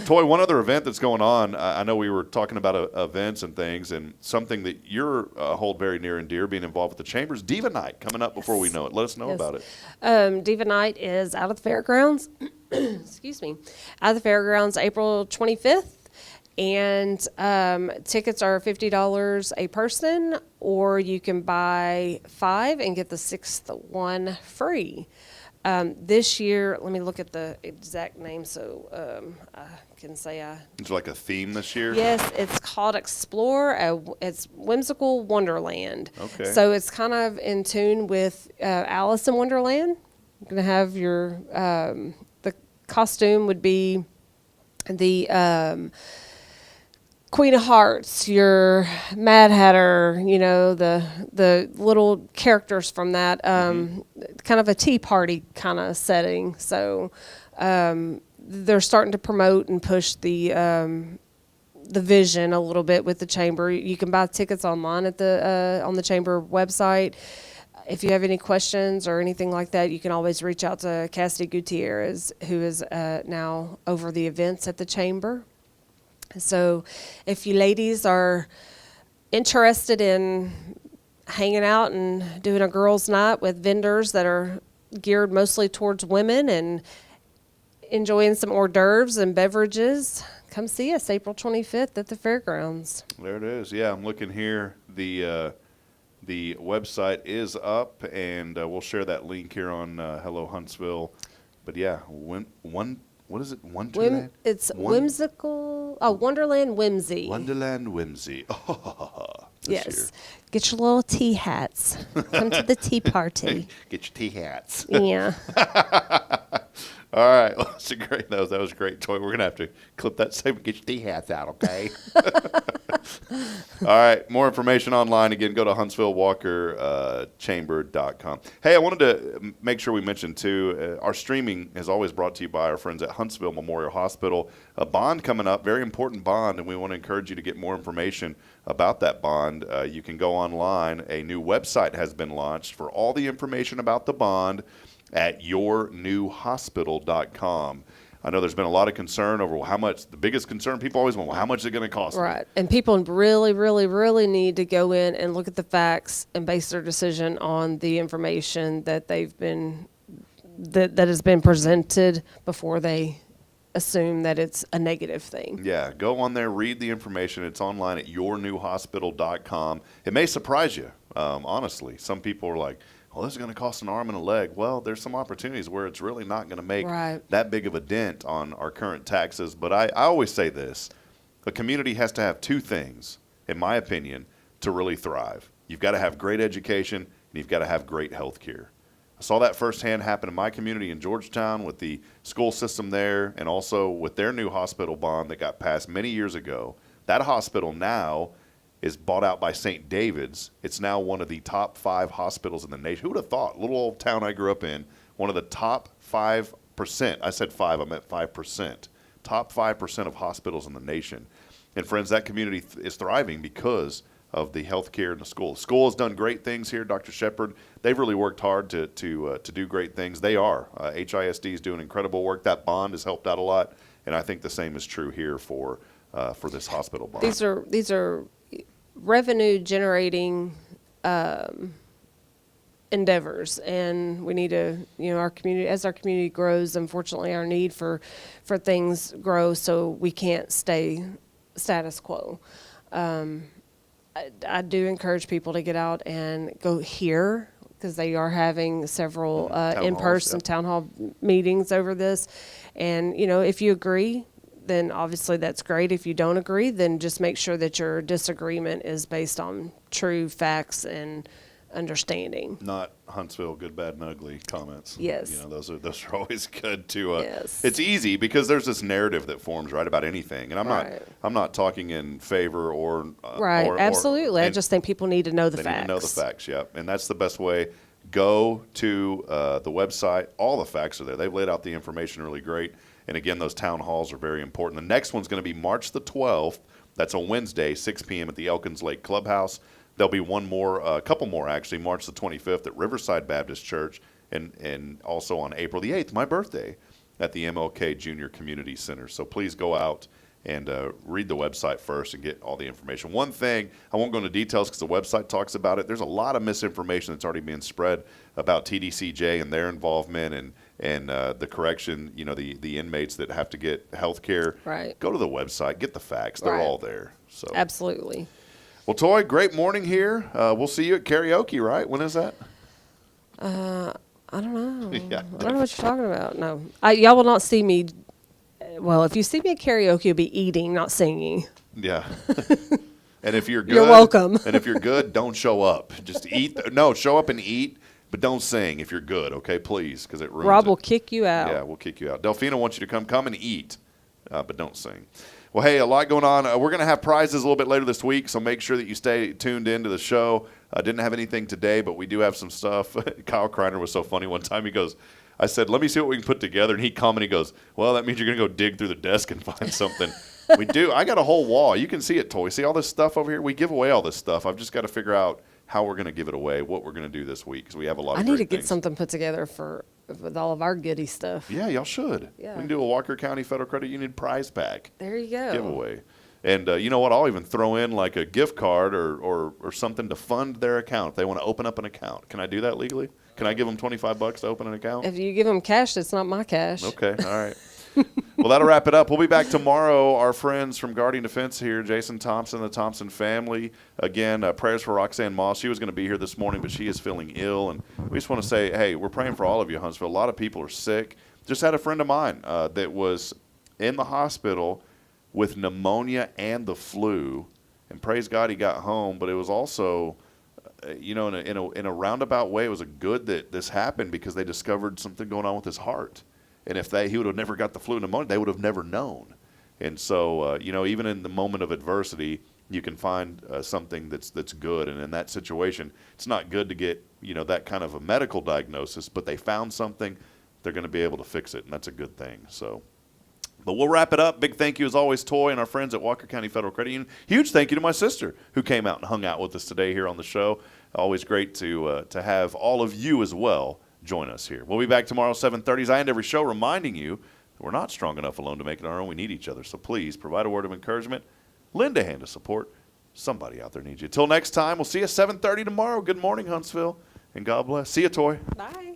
Toy, one other event that's going on, I know we were talking about events and things, and something that you're hold very near and dear, being involved with the Chambers, Diva Night, coming up before we know it. Let us know about it. Diva Night is out of the fairgrounds. Excuse me. Out of the fairgrounds, April 25th. And tickets are $50 a person, or you can buy 5 and get the 6th one free. This year, let me look at the exact name so I can say I. Is there like a theme this year? Yes, it's called Explore. It's Whimsical Wonderland. Okay. So it's kind of in tune with Alice in Wonderland. You're going to have your, the costume would be the Queen of Hearts, your Mad Hatter, you know, the little characters from that, kind of a tea party kind of setting. So they're starting to promote and push the vision a little bit with the chamber. You can buy tickets online at on the chamber website. If you have any questions or anything like that, you can always reach out to Cassidy Gutierrez, who is now over the events at the chamber. So if you ladies are interested in hanging out and doing a girls' night with vendors that are geared mostly towards women and enjoying some hors d'oeuvres and beverages, come see us April 25th at the fairgrounds. There it is. Yeah, I'm looking here. The website is up, and we'll share that link here on Hello Huntsville. But yeah, what is it? Wonderland? It's whimsical. Oh, Wonderland Whimsy. Wonderland Whimsy. Yes. Year. Get your little tea hats. Come to the tea party. Get your tea hats. Yeah. All right. Well, that's a great. That was great, Toy. We're gonna have to clip that segment. Get your tea hats out, okay? All right. More information online. Again, go to HuntsvilleWalkerChamber.com. Hey, I wanted to make sure we mentioned too. Our streaming is always brought to you by our friends at Huntsville Memorial Hospital. A bond coming up, very important bond, and we want to encourage you to get more information about that bond. You can go online. A new website has been launched for all the information about the bond at yournewhospital.com. I know there's been a lot of concern over how much. The biggest concern people always want, well, how much is it going to cost me? Right. And people really, really, really need to go in and look at the facts and base their decision on the information that they've been that has been presented before they assume that it's a negative thing. Yeah, go on there, read the information. It's online at yournewhospital.com. It may surprise you, honestly. Some people are like, well, this is going to cost an arm and a leg. Well, there's some opportunities where it's really not going to make that big of a dent on our current taxes. But I always say this. A community has to have two things, in my opinion, to really thrive. You've got to have great education, and you've got to have great health care. I saw that firsthand happen in my community in Georgetown with the school system there, and also with their new hospital bond that got passed many years ago. That hospital now is bought out by St. David's. It's now one of the top 5 hospitals in the nation. Who would have thought? Little old town I grew up in, one of the top 5%. I said 5, I meant 5%. Top 5% of hospitals in the nation. And friends, that community is thriving because of the health care and the school. The school has done great things here. Dr. Shepard, they've really worked hard to do great things. They are. HISD is doing incredible work. That bond has helped out a lot. And I think the same is true here for this hospital bond. These are revenue generating endeavors, and we need to, our community, as our community grows, unfortunately our need for things grow, so we can't stay status quo. I do encourage people to get out and go here, because they are having several in-person town hall meetings over this, and if you agree, then obviously that's great. If you don't agree, then just make sure that your disagreement is based on true facts and understanding. Not Huntsville good, bad, and ugly comments. Yes. Those are always good to. Yes. It's easy because there's this narrative that forms right about anything, and I'm not talking in favor or right. Absolutely. I just think people need to know the facts. They need to know the facts. Yep, and that's the best way. Go to the website. All the facts are there. They've laid out the information really great. And again, those town halls are very important. The next one's going to be March the 12th. That's a Wednesday, 6 p.m. at the Elkins Lake Clubhouse. There'll be one more, a couple more actually, March the 25th at Riverside Baptist Church, and also on April the 8th, my birthday, at the MLK Junior Community Center. So please go out and read the website first and get all the information. One thing, I won't go into details because the website talks about it. There's a lot of misinformation that's already being spread about TDCJ and their involvement and the correction, the inmates that have to get health care. Right. Go to the website, get the facts. They're all there. So absolutely. Well, Toy, great morning here. We'll see you at karaoke, right? When is that? I don't know. Yeah, I don't know what you're talking about. No, y'all will not see me. Well, if you see me at karaoke, you'll be eating, not singing. Yeah. And if you're good, You're welcome. And if you're good, don't show up. Just eat. No, show up and eat, but don't sing if you're good, okay? Please, because it ruins Rob it. will kick you out. Yeah, we'll kick you out. Delphina wants you to come and eat, but don't sing. Well, hey, a lot going on. We're going to have prizes a little bit later this week, so make sure that you stay tuned into the show. Didn't have anything today, but we do have some stuff. Kyle Kreiner was so funny one time. He goes, I said, let me see what we can put together. And he commented, he goes, well, that means you're going to go dig through the desk and find something. We do. I got a whole wall. You can see it, Toy. See all this stuff over here? We give away all this stuff. I've just got to figure out how we're going to give it away, what we're going to do this week, because we have a lot of I need to great get things. something put together with all of our goodie stuff. Yeah, y'all should. Yeah. We can do a Walker County Federal Credit Union prize pack. There you go. Giveaway. And you know what? I'll even throw in like a gift card or something to fund their account if they want to open up an account. Can I do that legally? Can I give them $25 to open an account? If you give them cash, it's not my cash. Okay, all right. Well, that'll wrap it up. We'll be back tomorrow. Our friends from Guardian Defense here, Jason Thompson, the Thompson family. Again, prayers for Roxanne Moss. She was going to be here this morning, but she is feeling ill. And we just want to say, hey, we're praying for all of you, Huntsville. A lot of people are sick. Just had a friend of mine that was in the hospital with pneumonia and the flu. And praise God he got home, but it was also, in a roundabout way, it was a good that this happened because they discovered something going on with his heart. And if he would have never got the flu and pneumonia, they would have never known. And so, even in the moment of adversity, you can find something that's good. And in that situation, it's not good to get, that kind of a medical diagnosis, but they found something, they're going to be able to fix it, and that's a good thing. So, but we'll wrap it up. Big thank you, as always, Toy and our friends at Walker County Federal Credit Union. Huge thank you to my sister who came out and hung out with us today here on the show. Always great to have all of you as well join us here. We'll be back tomorrow, 7:30. As I end every show reminding you that we're not strong enough alone to make it on our own. We need each other. So please provide a word of encouragement. Lend a hand of support. Somebody out there needs you. Till next time, we'll see you 7:30 tomorrow. Good morning, Huntsville, and God bless. See you, Toy. Bye.